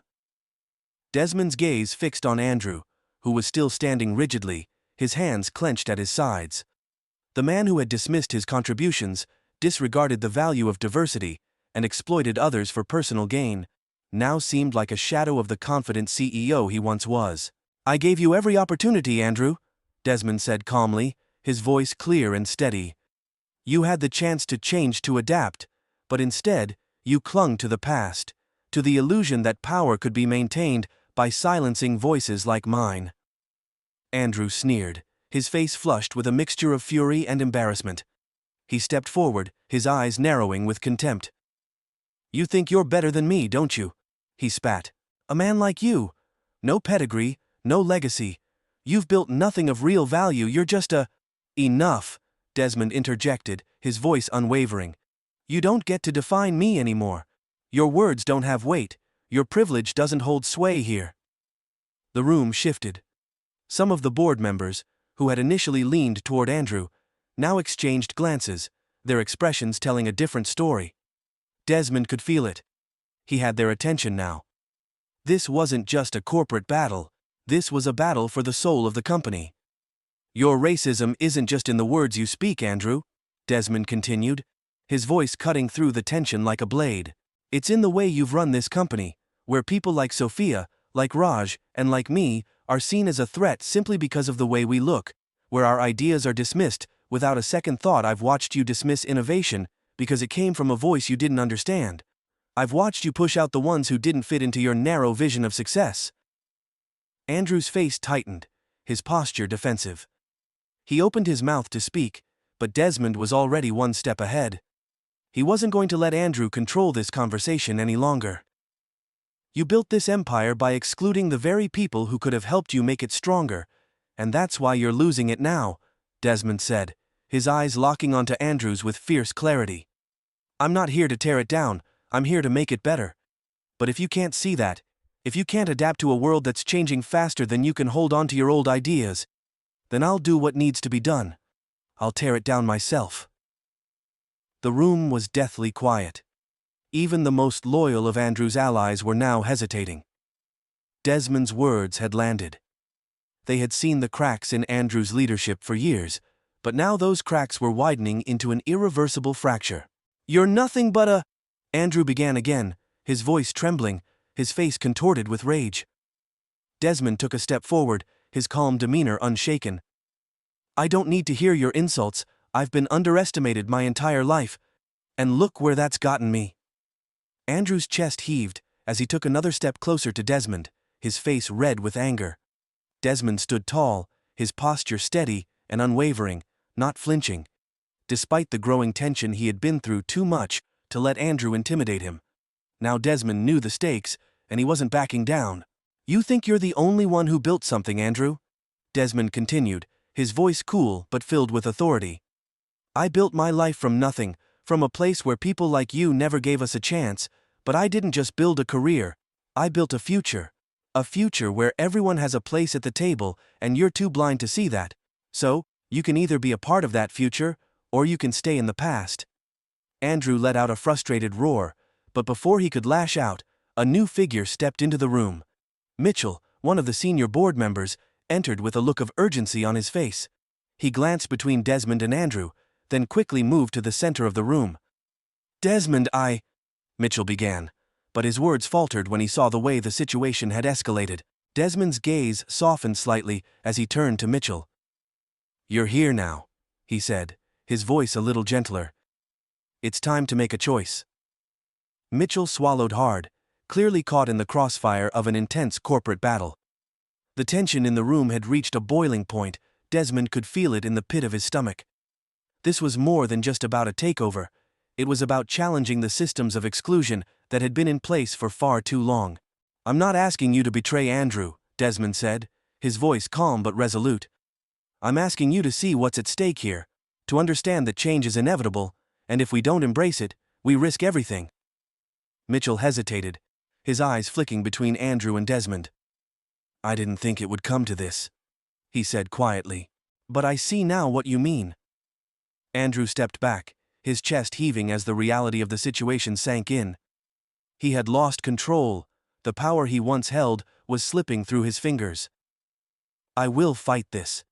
Desmond's gaze fixed on Andrew, who was still standing rigidly, his hands clenched at his sides. The man who had dismissed his contributions, disregarded the value of diversity, and exploited others for personal gain, now seemed like a shadow of the confident CEO he once was. "I gave you every opportunity, Andrew," Desmond said calmly, his voice clear and steady. "You had the chance to change, to adapt, but instead, you clung to the past, to the illusion that power could be maintained by silencing voices like mine." Andrew sneered, his face flushed with a mixture of fury and embarrassment. He stepped forward, his eyes narrowing with contempt. "You think you're better than me, don't you?" he spat. "A man like you. No pedigree, no legacy. You've built nothing of real value. You're just a—" "Enough," Desmond interjected, his voice unwavering. "You don't get to define me anymore. Your words don't have weight. Your privilege doesn't hold sway here." The room shifted. Some of the board members, who had initially leaned toward Andrew, now exchanged glances, their expressions telling a different story. Desmond could feel it. He had their attention now. This wasn't just a corporate battle. This was a battle for the soul of the company. "Your racism isn't just in the words you speak, Andrew," Desmond continued, his voice cutting through the tension like a blade. "It's in the way you've run this company, where people like Sophia, like Raj, and like me, are seen as a threat simply because of the way we look, where our ideas are dismissed without a second thought. I've watched you dismiss innovation because it came from a voice you didn't understand. I've watched you push out the ones who didn't fit into your narrow vision of success." Andrew's face tightened, his posture defensive. He opened his mouth to speak, but Desmond was already one step ahead. He wasn't going to let Andrew control this conversation any longer. "You built this empire by excluding the very people who could have helped you make it stronger, and that's why you're losing it now," Desmond said, his eyes locking onto Andrew's with fierce clarity. "I'm not here to tear it down, I'm here to make it better. But if you can't see that, if you can't adapt to a world that's changing faster than you can hold on to your old ideas, then I'll do what needs to be done. I'll tear it down myself." The room was deathly quiet. Even the most loyal of Andrew's allies were now hesitating. Desmond's words had landed. They had seen the cracks in Andrew's leadership for years, but now those cracks were widening into an irreversible fracture. "You're nothing but a—" Andrew began again, his voice trembling, his face contorted with rage. Desmond took a step forward, his calm demeanor unshaken. "I don't need to hear your insults. I've been underestimated my entire life, and look where that's gotten me." Andrew's chest heaved as he took another step closer to Desmond, his face red with anger. Desmond stood tall, his posture steady and unwavering, not flinching. Despite the growing tension, he had been through too much to let Andrew intimidate him. Now Desmond knew the stakes, and he wasn't backing down. "You think you're the only one who built something, Andrew?" Desmond continued, his voice cool but filled with authority. "I built my life from nothing, from a place where people like you never gave us a chance, but I didn't just build a career, I built a future. A future where everyone has a place at the table, and you're too blind to see that. So, you can either be a part of that future, or you can stay in the past." Andrew let out a frustrated roar, but before he could lash out, a new figure stepped into the room. Mitchell, one of the senior board members, entered with a look of urgency on his face. He glanced between Desmond and Andrew, then quickly moved to the center of the room. "Desmond, Mitchell began, but his words faltered when he saw the way the situation had escalated. Desmond's gaze softened slightly as he turned to Mitchell. "You're here now," he said, his voice a little gentler. "It's time to make a choice." Mitchell swallowed hard, clearly caught in the crossfire of an intense corporate battle. The tension in the room had reached a boiling point. Desmond could feel it in the pit of his stomach. This was more than just about a takeover. It was about challenging the systems of exclusion that had been in place for far too long. "I'm not asking you to betray Andrew," Desmond said, his voice calm but resolute. "I'm asking you to see what's at stake here, to understand that change is inevitable, and if we don't embrace it, we risk everything." Mitchell hesitated, his eyes flicking between Andrew and Desmond. "I didn't think it would come to this," he said quietly. "But I see now what you mean." Andrew stepped back, his chest heaving as the reality of the situation sank in. He had lost control. The power he once held was slipping through his fingers. "I will fight this,"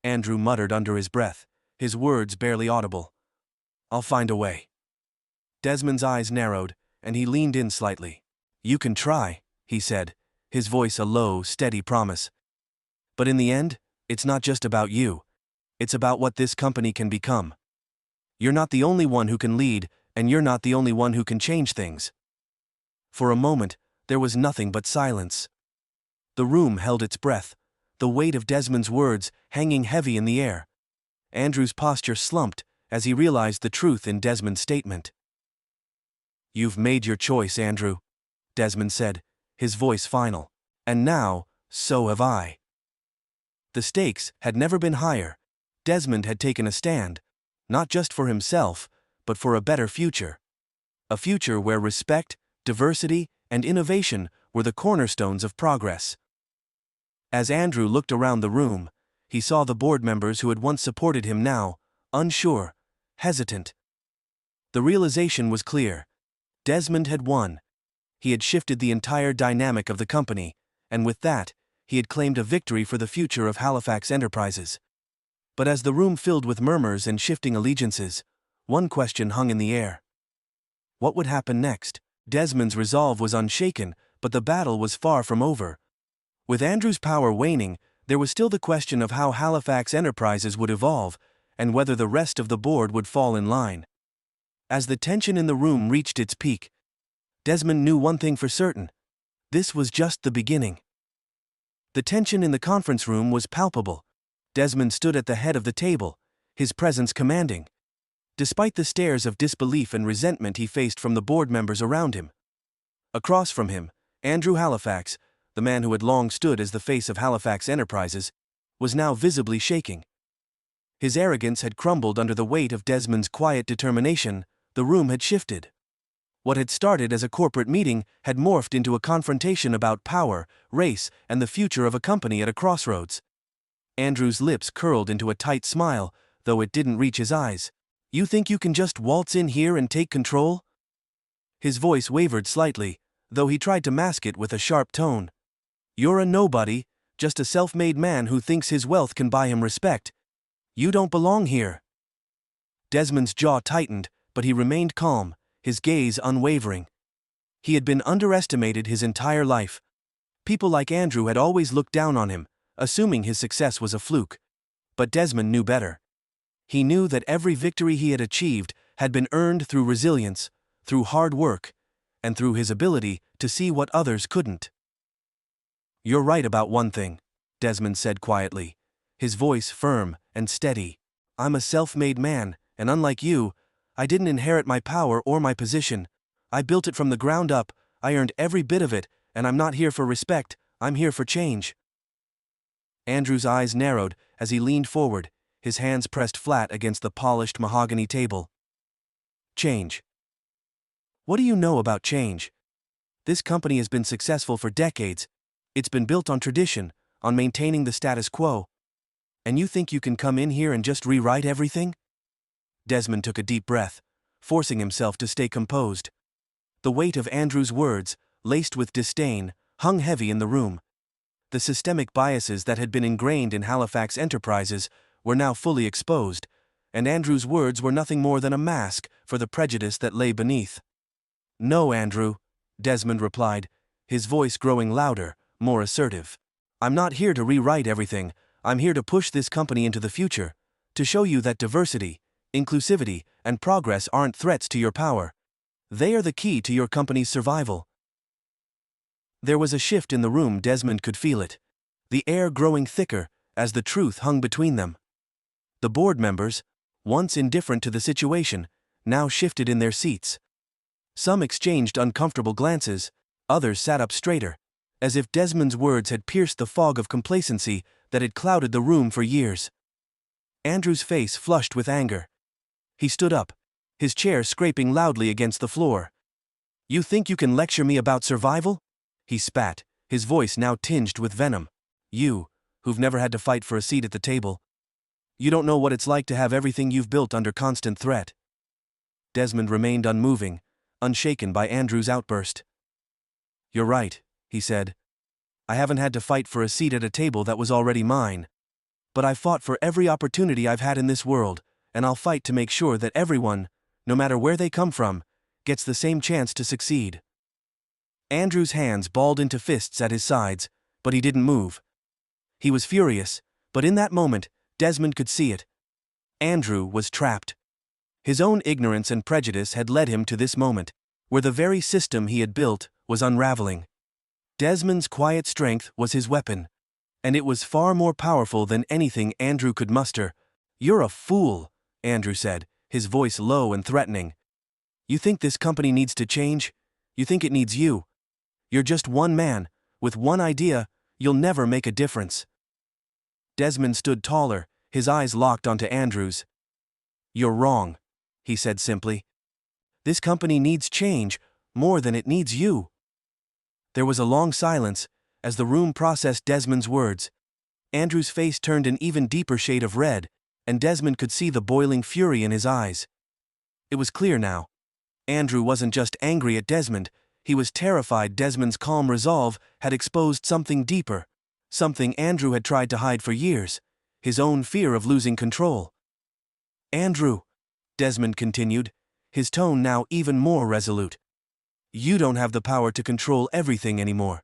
Andrew muttered under his breath, his words barely audible. "I'll find a way." Desmond's eyes narrowed, and he leaned in slightly. "You can try," he said, his voice a low, steady promise. "But in the end, it's not just about you. It's about what this company can become. You're not the only one who can lead, and you're not the only one who can change things." For a moment, there was nothing but silence. The room held its breath, the weight of Desmond's words hanging heavy in the air. Andrew's posture slumped as he realized the truth in Desmond's statement. "You've made your choice, Andrew," Desmond said, his voice final. "And now, so have I." The stakes had never been higher. Desmond had taken a stand, not just for himself, but for a better future. A future where respect, diversity, and innovation were the cornerstones of progress. As Andrew looked around the room, he saw the board members who had once supported him now, unsure, hesitant. The realization was clear. Desmond had won. He had shifted the entire dynamic of the company, and with that, he had claimed a victory for the future of Halifax enterprises. But as the room filled with murmurs and shifting allegiances, one question hung in the air. What would happen next? Desmond's resolve was unshaken, but the battle was far from over. With Andrew's power waning, there was still the question of how Halifax enterprises would evolve, and whether the rest of the board would fall in line. As the tension in the room reached its peak, Desmond knew one thing for certain. This was just the beginning. The tension in the conference room was palpable. Desmond stood at the head of the table, his presence commanding, despite the stares of disbelief and resentment he faced from the board members around him. Across from him, Andrew Halifax, the man who had long stood as the face of Halifax enterprises, was now visibly shaking. His arrogance had crumbled under the weight of Desmond's quiet determination. The room had shifted. What had started as a corporate meeting had morphed into a confrontation about power, race, and the future of a company at a crossroads. Andrew's lips curled into a tight smile, though it didn't reach his eyes. "You think you can just waltz in here and take control?" His voice wavered slightly, though he tried to mask it with a sharp tone. "You're a nobody, just a self-made man who thinks his wealth can buy him respect. You don't belong here." Desmond's jaw tightened, but he remained calm, his gaze unwavering. He had been underestimated his entire life. People like Andrew had always looked down on him, assuming his success was a fluke. But Desmond knew better. He knew that every victory he had achieved had been earned through resilience, through hard work, and through his ability to see what others couldn't. "You're right about one thing," Desmond said quietly, his voice firm and steady. "I'm a self-made man, and unlike you, I didn't inherit my power or my position. I built it from the ground up, I earned every bit of it, and I'm not here for respect, I'm here for change." Andrew's eyes narrowed as he leaned forward, his hands pressed flat against the polished mahogany table. "Change. What do you know about change? This company has been successful for decades. It's been built on tradition, on maintaining the status quo. And you think you can come in here and just rewrite everything?" Desmond took a deep breath, forcing himself to stay composed. The weight of Andrew's words, laced with disdain, hung heavy in the room. The systemic biases that had been ingrained in Halifax enterprises were now fully exposed, and Andrew's words were nothing more than a mask for the prejudice that lay beneath. "No, Andrew," Desmond replied, his voice growing louder, more assertive. "I'm not here to rewrite everything. I'm here to push this company into the future, to show you that diversity, inclusivity, and progress aren't threats to your power. They are the key to your company's survival." There was a shift in the room. Desmond could feel it, the air growing thicker as the truth hung between them. The board members, once indifferent to the situation, now shifted in their seats. Some exchanged uncomfortable glances, others sat up straighter, as if Desmond's words had pierced the fog of complacency that had clouded the room for years. Andrew's face flushed with anger. He stood up, his chair scraping loudly against the floor. "You think you can lecture me about survival?" He spat, his voice now tinged with venom. "You, who've never had to fight for a seat at the table. You don't know what it's like to have everything you've built under constant threat." Desmond remained unmoving, unshaken by Andrew's outburst. "You're right," he said. "I haven't had to fight for a seat at a table that was already mine. But I've fought for every opportunity I've had in this world, and I'll fight to make sure that everyone, no matter where they come from, gets the same chance to succeed." Andrew's hands balled into fists at his sides, but he didn't move. He was furious, but in that moment, Desmond could see it. Andrew was trapped. His own ignorance and prejudice had led him to this moment, where the very system he had built was unraveling. Desmond's quiet strength was his weapon, and it was far more powerful than anything Andrew could muster. "You're a fool," Andrew said, his voice low and threatening. "You think this company needs to change? You think it needs you? You're just one man, with one idea. You'll never make a difference." Desmond stood taller, his eyes locked onto Andrew's. "You're wrong," he said simply. "This company needs change more than it needs you." There was a long silence as the room processed Desmond's words. Andrew's face turned an even deeper shade of red, and Desmond could see the boiling fury in his eyes. It was clear now. Andrew wasn't just angry at Desmond, he was terrified. Desmond's calm resolve had exposed something deeper, something Andrew had tried to hide for years, his own fear of losing control. "Andrew," Desmond continued, his tone now even more resolute, "you don't have the power to control everything anymore.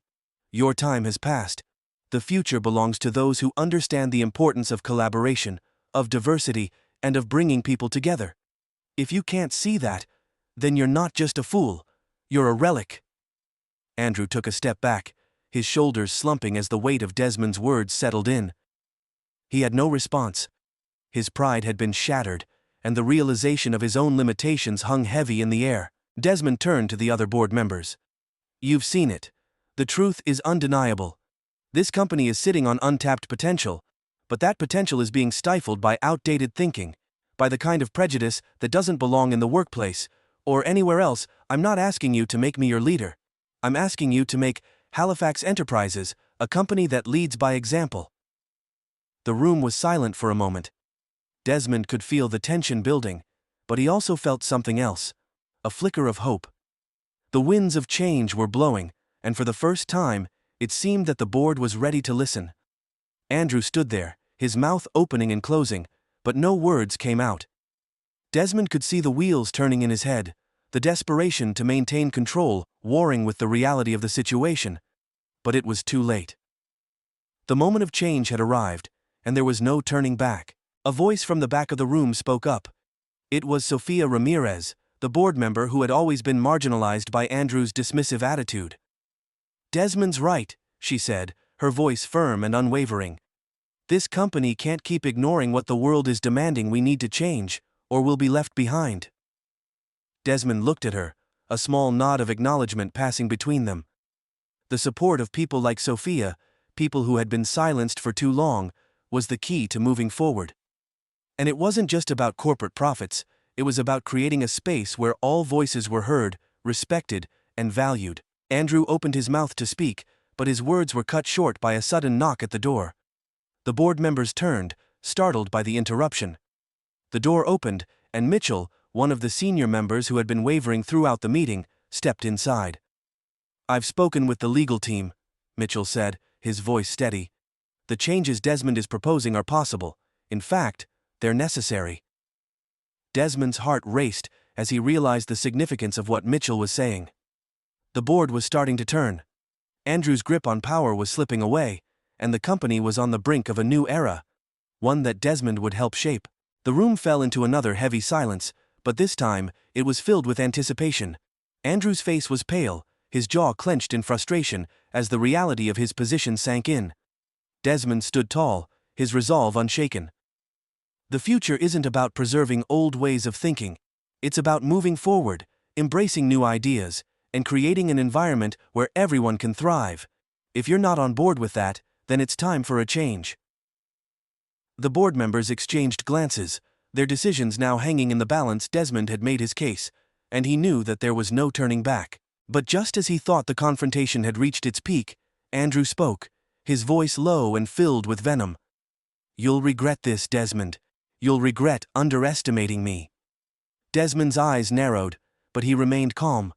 Your time has passed. The future belongs to those who understand the importance of collaboration, of diversity, and of bringing people together. If you can't see that, then you're not just a fool, you're a relic." Andrew took a step back, his shoulders slumping as the weight of Desmond's words settled in. He had no response. His pride had been shattered, and the realization of his own limitations hung heavy in the air. Desmond turned to the other board members. "You've seen it. The truth is undeniable. This company is sitting on untapped potential, but that potential is being stifled by outdated thinking, by the kind of prejudice that doesn't belong in the workplace or anywhere else. I'm not asking you to make me your leader. I'm asking you to make Halifax Enterprises a company that leads by example." The room was silent for a moment. Desmond could feel the tension building, but he also felt something else, a flicker of hope. The winds of change were blowing, and for the first time, it seemed that the board was ready to listen. Andrew stood there, his mouth opening and closing, but no words came out. Desmond could see the wheels turning in his head, the desperation to maintain control warring with the reality of the situation. But it was too late. The moment of change had arrived, and there was no turning back. A voice from the back of the room spoke up. It was Sophia Ramirez, the board member who had always been marginalized by Andrew's dismissive attitude. "Desmond's right," she said, her voice firm and unwavering. "This company can't keep ignoring what the world is demanding. We need to change, or we'll be left behind." Desmond looked at her, a small nod of acknowledgement passing between them. The support of people like Sophia, people who had been silenced for too long, was the key to moving forward. And it wasn't just about corporate profits, it was about creating a space where all voices were heard, respected, and valued. Andrew opened his mouth to speak, but his words were cut short by a sudden knock at the door. The board members turned, startled by the interruption. The door opened, and Mitchell, one of the senior members who had been wavering throughout the meeting, stepped inside. "I've spoken with the legal team," Mitchell said, his voice steady. "The changes Desmond is proposing are possible. In fact, they're necessary." Desmond's heart raced as he realized the significance of what Mitchell was saying. The board was starting to turn. Andrew's grip on power was slipping away, and the company was on the brink of a new era, one that Desmond would help shape. The room fell into another heavy silence, but this time, it was filled with anticipation. Andrew's face was pale, his jaw clenched in frustration as the reality of his position sank in. Desmond stood tall, his resolve unshaken. The future isn't about preserving old ways of thinking. It's about moving forward, embracing new ideas, and creating an environment where everyone can thrive. If you're not on board with that, then it's time for a change. The board members exchanged glances, their decisions now hanging in the balance. Desmond had made his case, and he knew that there was no turning back. But just as he thought the confrontation had reached its peak, Andrew spoke, his voice low and filled with venom. "You'll regret this, Desmond. You'll regret underestimating me." Desmond's eyes narrowed, but he remained calm.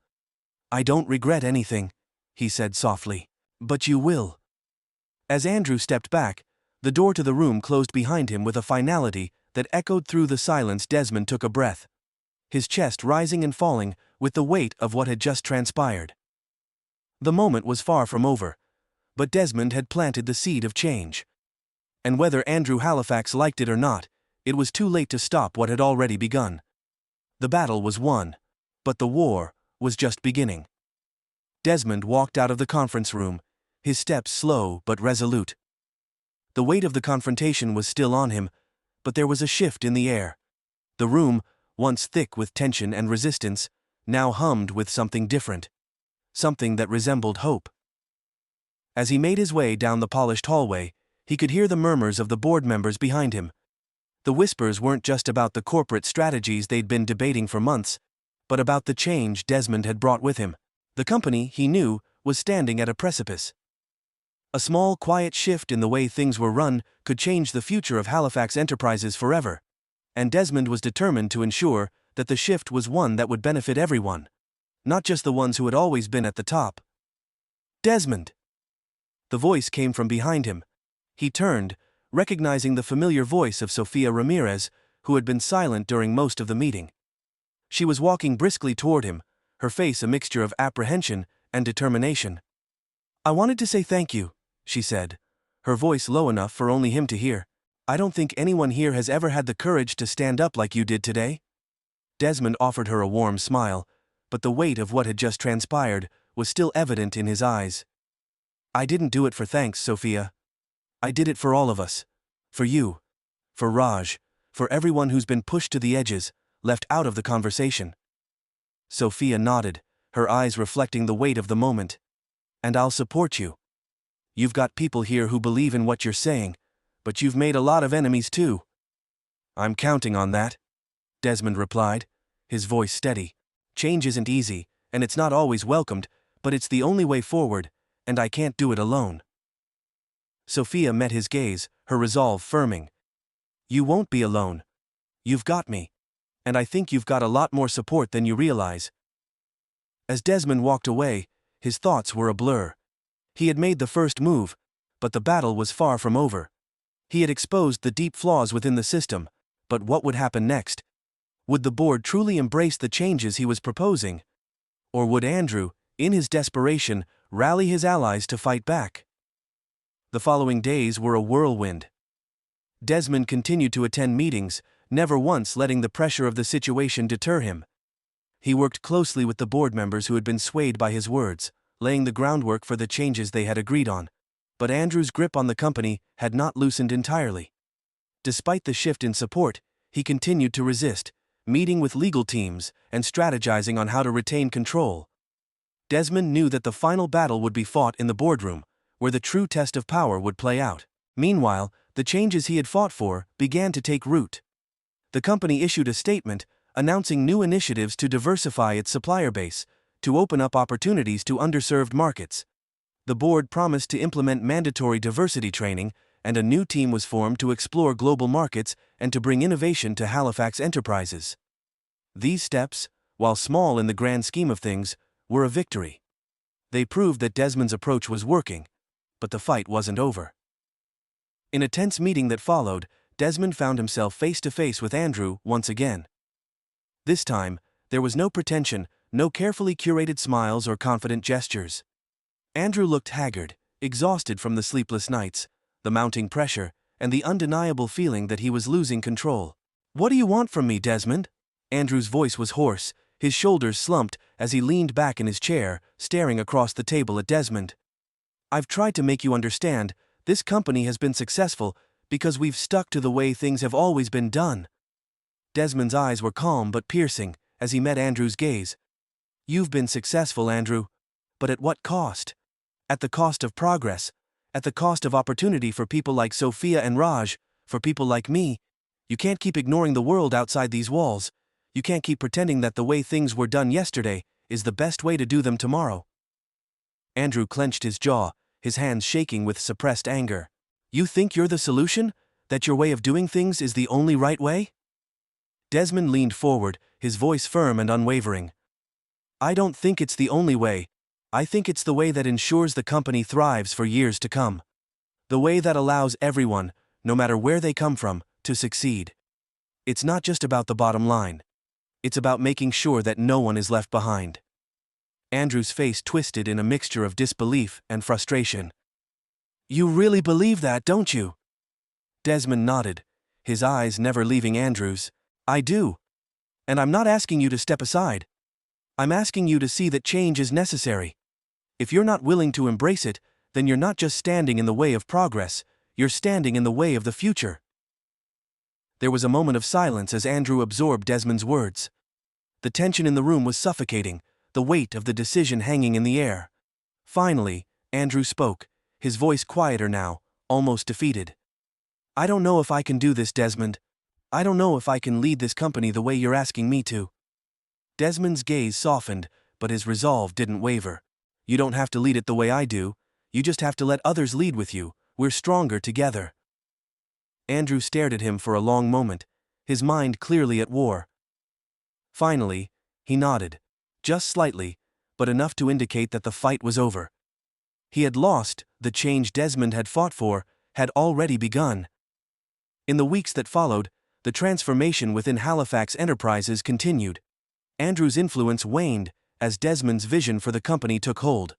"I don't regret anything," he said softly. "But you will." As Andrew stepped back, the door to the room closed behind him with a finality that echoed through the silence. Desmond took a breath, his chest rising and falling with the weight of what had just transpired. The moment was far from over, but Desmond had planted the seed of change. And whether Andrew Halifax liked it or not, it was too late to stop what had already begun. The battle was won, but the war was just beginning. Desmond walked out of the conference room, his steps slow but resolute. The weight of the confrontation was still on him, but there was a shift in the air. The room, once thick with tension and resistance, now hummed with something different, something that resembled hope. As he made his way down the polished hallway, he could hear the murmurs of the board members behind him. The whispers weren't just about the corporate strategies they'd been debating for months, but about the change Desmond had brought with him. The company, he knew, was standing at a precipice. A small, quiet shift in the way things were run could change the future of Halifax enterprises forever, and Desmond was determined to ensure that the shift was one that would benefit everyone, not just the ones who had always been at the top. "Desmond!" The voice came from behind him. He turned, recognizing the familiar voice of Sophia Ramirez, who had been silent during most of the meeting. She was walking briskly toward him, her face a mixture of apprehension and determination. "I wanted to say thank you," she said, her voice low enough for only him to hear. "I don't think anyone here has ever had the courage to stand up like you did today." Desmond offered her a warm smile, but the weight of what had just transpired was still evident in his eyes. "I didn't do it for thanks, Sophia. I did it for all of us. For you. For Raj. For everyone who's been pushed to the edges, left out of the conversation." Sophia nodded, her eyes reflecting the weight of the moment. "And I'll support you. You've got people here who believe in what you're saying, but you've made a lot of enemies too." "I'm counting on that," Desmond replied, his voice steady. "Change isn't easy, and it's not always welcomed, but it's the only way forward, and I can't do it alone." Sophia met his gaze, her resolve firming. "You won't be alone. You've got me. And I think you've got a lot more support than you realize." As Desmond walked away, his thoughts were a blur. He had made the first move, but the battle was far from over. He had exposed the deep flaws within the system, but what would happen next? Would the board truly embrace the changes he was proposing? Or would Andrew, in his desperation, rally his allies to fight back? The following days were a whirlwind. Desmond continued to attend meetings, never once letting the pressure of the situation deter him. He worked closely with the board members who had been swayed by his words, laying the groundwork for the changes they had agreed on. But Andrew's grip on the company had not loosened entirely. Despite the shift in support, he continued to resist, meeting with legal teams and strategizing on how to retain control. Desmond knew that the final battle would be fought in the boardroom, where the true test of power would play out. Meanwhile, the changes he had fought for began to take root. The company issued a statement announcing new initiatives to diversify its supplier base, to open up opportunities to underserved markets. The board promised to implement mandatory diversity training, and a new team was formed to explore global markets and to bring innovation to Halifax enterprises. These steps, while small in the grand scheme of things, were a victory. They proved that Desmond's approach was working, but the fight wasn't over. In a tense meeting that followed, Desmond found himself face to face with Andrew once again. This time, there was no pretension, no carefully curated smiles or confident gestures. Andrew looked haggard, exhausted from the sleepless nights, the mounting pressure, and the undeniable feeling that he was losing control. "What do you want from me, Desmond?" Andrew's voice was hoarse, his shoulders slumped as he leaned back in his chair, staring across the table at Desmond. "I've tried to make you understand, this company has been successful because we've stuck to the way things have always been done." Desmond's eyes were calm but piercing as he met Andrew's gaze. "You've been successful, Andrew. But at what cost? At the cost of progress, at the cost of opportunity for people like Sophia and Raj, for people like me. You can't keep ignoring the world outside these walls. You can't keep pretending that the way things were done yesterday is the best way to do them tomorrow." Andrew clenched his jaw, his hands shaking with suppressed anger. "You think you're the solution? That your way of doing things is the only right way?" Desmond leaned forward, his voice firm and unwavering. "I don't think it's the only way. I think it's the way that ensures the company thrives for years to come. The way that allows everyone, no matter where they come from, to succeed. It's not just about the bottom line. It's about making sure that no one is left behind." Andrew's face twisted in a mixture of disbelief and frustration. "You really believe that, don't you?" Desmond nodded, his eyes never leaving Andrew's. "I do. And I'm not asking you to step aside. I'm asking you to see that change is necessary. If you're not willing to embrace it, then you're not just standing in the way of progress, you're standing in the way of the future." There was a moment of silence as Andrew absorbed Desmond's words. The tension in the room was suffocating, the weight of the decision hanging in the air. Finally, Andrew spoke, his voice quieter now, almost defeated. "I don't know if I can do this, Desmond. I don't know if I can lead this company the way you're asking me to." Desmond's gaze softened, but his resolve didn't waver. "You don't have to lead it the way I do. You just have to let others lead with you. We're stronger together." Andrew stared at him for a long moment, his mind clearly at war. Finally, he nodded, just slightly, but enough to indicate that the fight was over. He had lost, the change Desmond had fought for had already begun. In the weeks that followed, the transformation within Halifax Enterprises continued. Andrew's influence waned as Desmond's vision for the company took hold.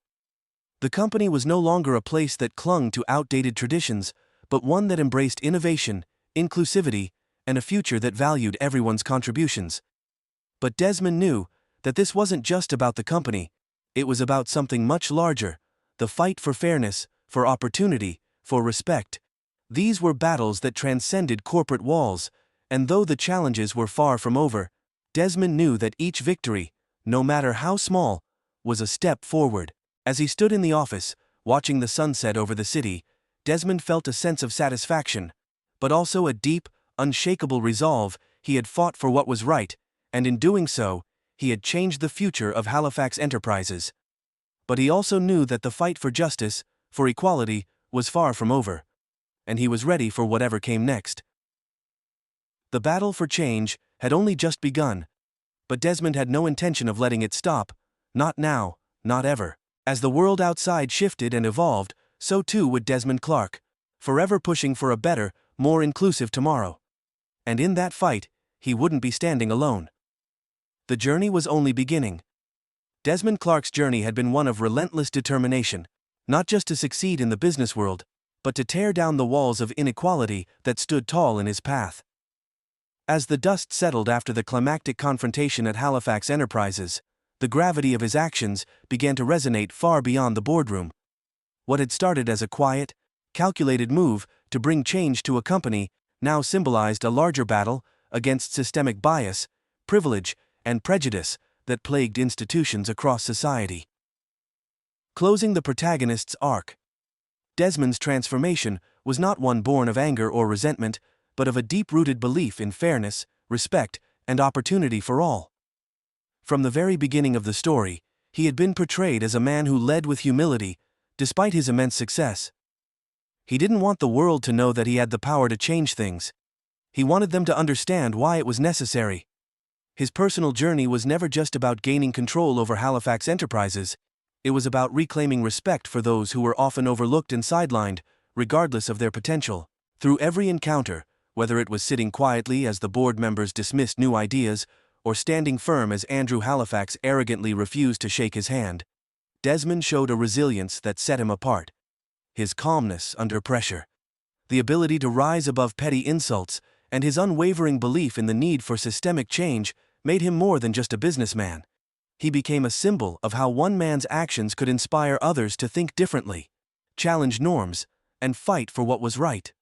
The company was no longer a place that clung to outdated traditions, but one that embraced innovation, inclusivity, and a future that valued everyone's contributions. But Desmond knew that this wasn't just about the company, it was about something much larger, the fight for fairness, for opportunity, for respect. These were battles that transcended corporate walls, and though the challenges were far from over, Desmond knew that each victory, no matter how small, was a step forward. As he stood in the office, watching the sunset over the city, Desmond felt a sense of satisfaction, but also a deep, unshakable resolve. He had fought for what was right, and in doing so, he had changed the future of Halifax Enterprises. But he also knew that the fight for justice, for equality, was far from over, and he was ready for whatever came next. The battle for change had only just begun, but Desmond had no intention of letting it stop, not now, not ever. As the world outside shifted and evolved, so too would Desmond Clark, forever pushing for a better, more inclusive tomorrow. And in that fight, he wouldn't be standing alone. The journey was only beginning. Desmond Clark's journey had been one of relentless determination, not just to succeed in the business world, but to tear down the walls of inequality that stood tall in his path. As the dust settled after the climactic confrontation at Halifax Enterprises, the gravity of his actions began to resonate far beyond the boardroom. What had started as a quiet, calculated move to bring change to a company now symbolized a larger battle against systemic bias, privilege, and prejudice that plagued institutions across society. Closing the protagonist's arc, Desmond's transformation was not one born of anger or resentment, but of a deep-rooted belief in fairness, respect, and opportunity for all. From the very beginning of the story, he had been portrayed as a man who led with humility, despite his immense success. He didn't want the world to know that he had the power to change things. He wanted them to understand why it was necessary. His personal journey was never just about gaining control over Halifax Enterprises. It was about reclaiming respect for those who were often overlooked and sidelined, regardless of their potential. Through every encounter, whether it was sitting quietly as the board members dismissed new ideas, or standing firm as Andrew Halifax arrogantly refused to shake his hand, Desmond showed a resilience that set him apart. His calmness under pressure, the ability to rise above petty insults, and his unwavering belief in the need for systemic change made him more than just a businessman. He became a symbol of how one man's actions could inspire others to think differently, challenge norms, and fight for what was right.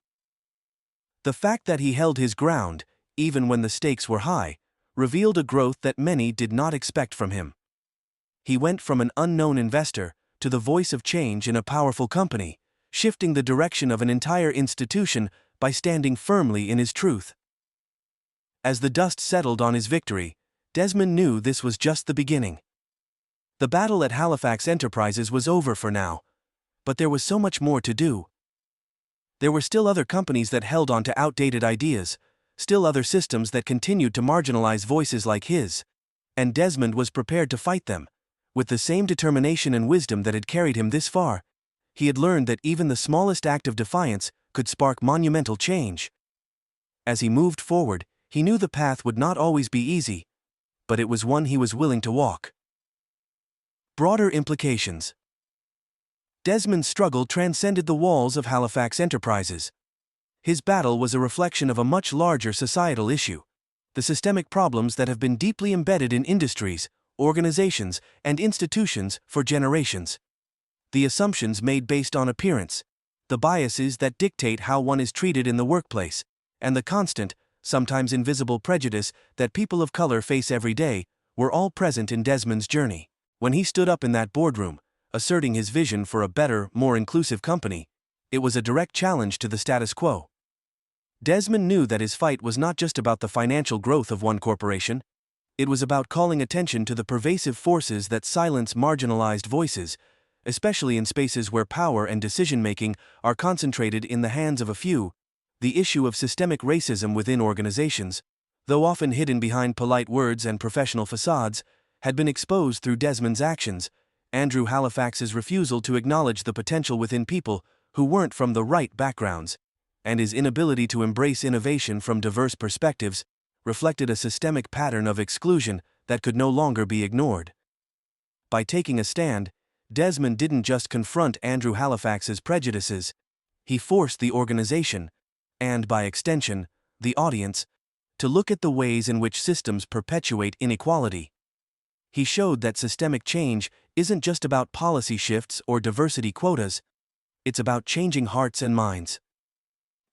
The fact that he held his ground, even when the stakes were high, revealed a growth that many did not expect from him. He went from an unknown investor to the voice of change in a powerful company, shifting the direction of an entire institution by standing firmly in his truth. As the dust settled on his victory, Desmond knew this was just the beginning. The battle at Halifax Enterprises was over for now, but there was so much more to do. There were still other companies that held on to outdated ideas, still other systems that continued to marginalize voices like his, and Desmond was prepared to fight them. With the same determination and wisdom that had carried him this far, he had learned that even the smallest act of defiance could spark monumental change. As he moved forward, he knew the path would not always be easy, but it was one he was willing to walk. Broader implications. Desmond's struggle transcended the walls of Halifax Enterprises. His battle was a reflection of a much larger societal issue: the systemic problems that have been deeply embedded in industries, organizations, and institutions for generations. The assumptions made based on appearance, the biases that dictate how one is treated in the workplace, and the constant, sometimes invisible prejudice that people of color face every day, were all present in Desmond's journey. When he stood up in that boardroom, asserting his vision for a better, more inclusive company, it was a direct challenge to the status quo. Desmond knew that his fight was not just about the financial growth of one corporation. It was about calling attention to the pervasive forces that silence marginalized voices, especially in spaces where power and decision-making are concentrated in the hands of a few. The issue of systemic racism within organizations, though often hidden behind polite words and professional facades, had been exposed through Desmond's actions. Andrew Halifax's refusal to acknowledge the potential within people who weren't from the right backgrounds, and his inability to embrace innovation from diverse perspectives, reflected a systemic pattern of exclusion that could no longer be ignored. By taking a stand, Desmond didn't just confront Andrew Halifax's prejudices, he forced the organization, and by extension, the audience, to look at the ways in which systems perpetuate inequality. He showed that systemic change isn't just about policy shifts or diversity quotas, it's about changing hearts and minds.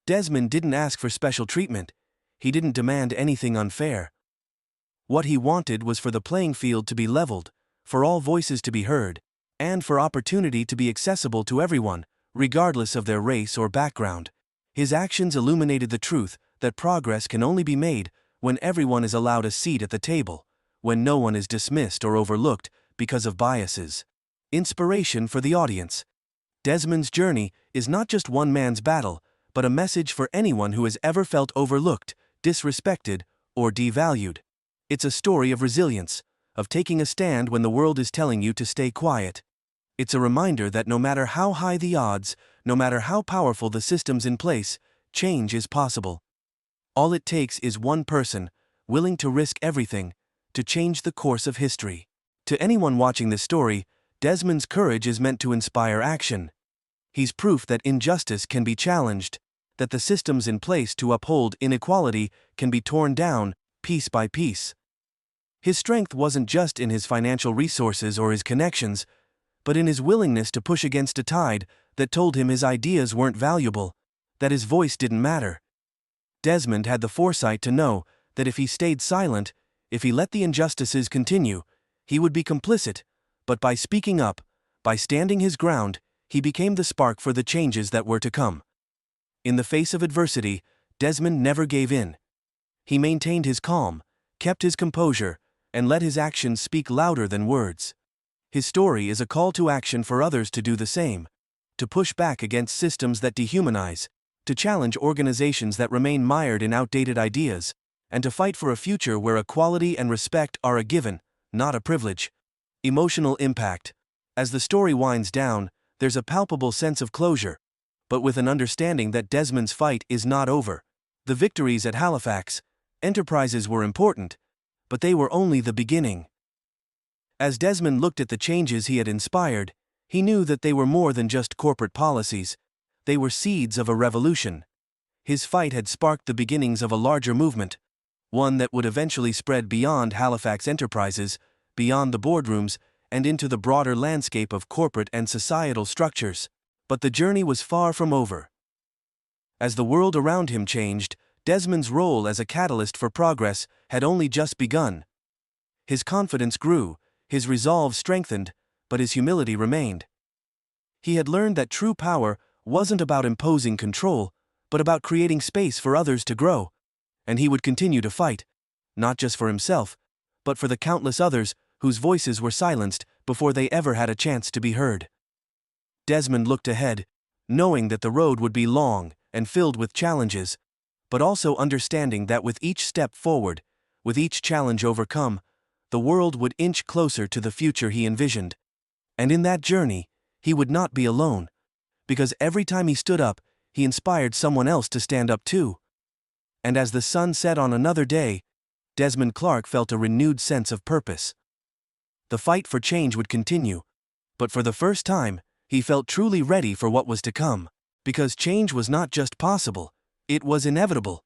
Desmond didn't ask for special treatment, he didn't demand anything unfair. What he wanted was for the playing field to be leveled, for all voices to be heard, and for opportunity to be accessible to everyone, regardless of their race or background. His actions illuminated the truth that progress can only be made when everyone is allowed a seat at the table, when no one is dismissed or overlooked because of biases. Inspiration for the audience. Desmond's journey is not just one man's battle, but a message for anyone who has ever felt overlooked, disrespected, or devalued. It's a story of resilience, of taking a stand when the world is telling you to stay quiet. It's a reminder that no matter how high the odds, no matter how powerful the systems in place, change is possible. All it takes is one person, willing to risk everything, to change the course of history. To anyone watching this story, Desmond's courage is meant to inspire action. He's proof that injustice can be challenged, that the systems in place to uphold inequality can be torn down, piece by piece. His strength wasn't just in his financial resources or his connections, but in his willingness to push against a tide that told him his ideas weren't valuable, that his voice didn't matter. Desmond had the foresight to know that if he stayed silent, if he let the injustices continue, he would be complicit, but by speaking up, by standing his ground, he became the spark for the changes that were to come. In the face of adversity, Desmond never gave in. He maintained his calm, kept his composure, and let his actions speak louder than words. His story is a call to action for others to do the same, to push back against systems that dehumanize, to challenge organizations that remain mired in outdated ideas, and to fight for a future where equality and respect are a given, not a privilege. Emotional impact. As the story winds down, there's a palpable sense of closure, but with an understanding that Desmond's fight is not over. The victories at Halifax enterprises were important, but they were only the beginning. As Desmond looked at the changes he had inspired, he knew that they were more than just corporate policies. They were seeds of a revolution. His fight had sparked the beginnings of a larger movement, one that would eventually spread beyond Halifax enterprises, beyond the boardrooms, and into the broader landscape of corporate and societal structures. But the journey was far from over. As the world around him changed, Desmond's role as a catalyst for progress had only just begun. His confidence grew, his resolve strengthened, but his humility remained. He had learned that true power wasn't about imposing control, but about creating space for others to grow. And he would continue to fight, not just for himself, but for the countless others whose voices were silenced before they ever had a chance to be heard. Desmond looked ahead, knowing that the road would be long and filled with challenges, but also understanding that with each step forward, with each challenge overcome, the world would inch closer to the future he envisioned. And in that journey, he would not be alone, because every time he stood up, he inspired someone else to stand up too. And as the sun set on another day, Desmond Clark felt a renewed sense of purpose. The fight for change would continue, but for the first time, he felt truly ready for what was to come, because change was not just possible, it was inevitable.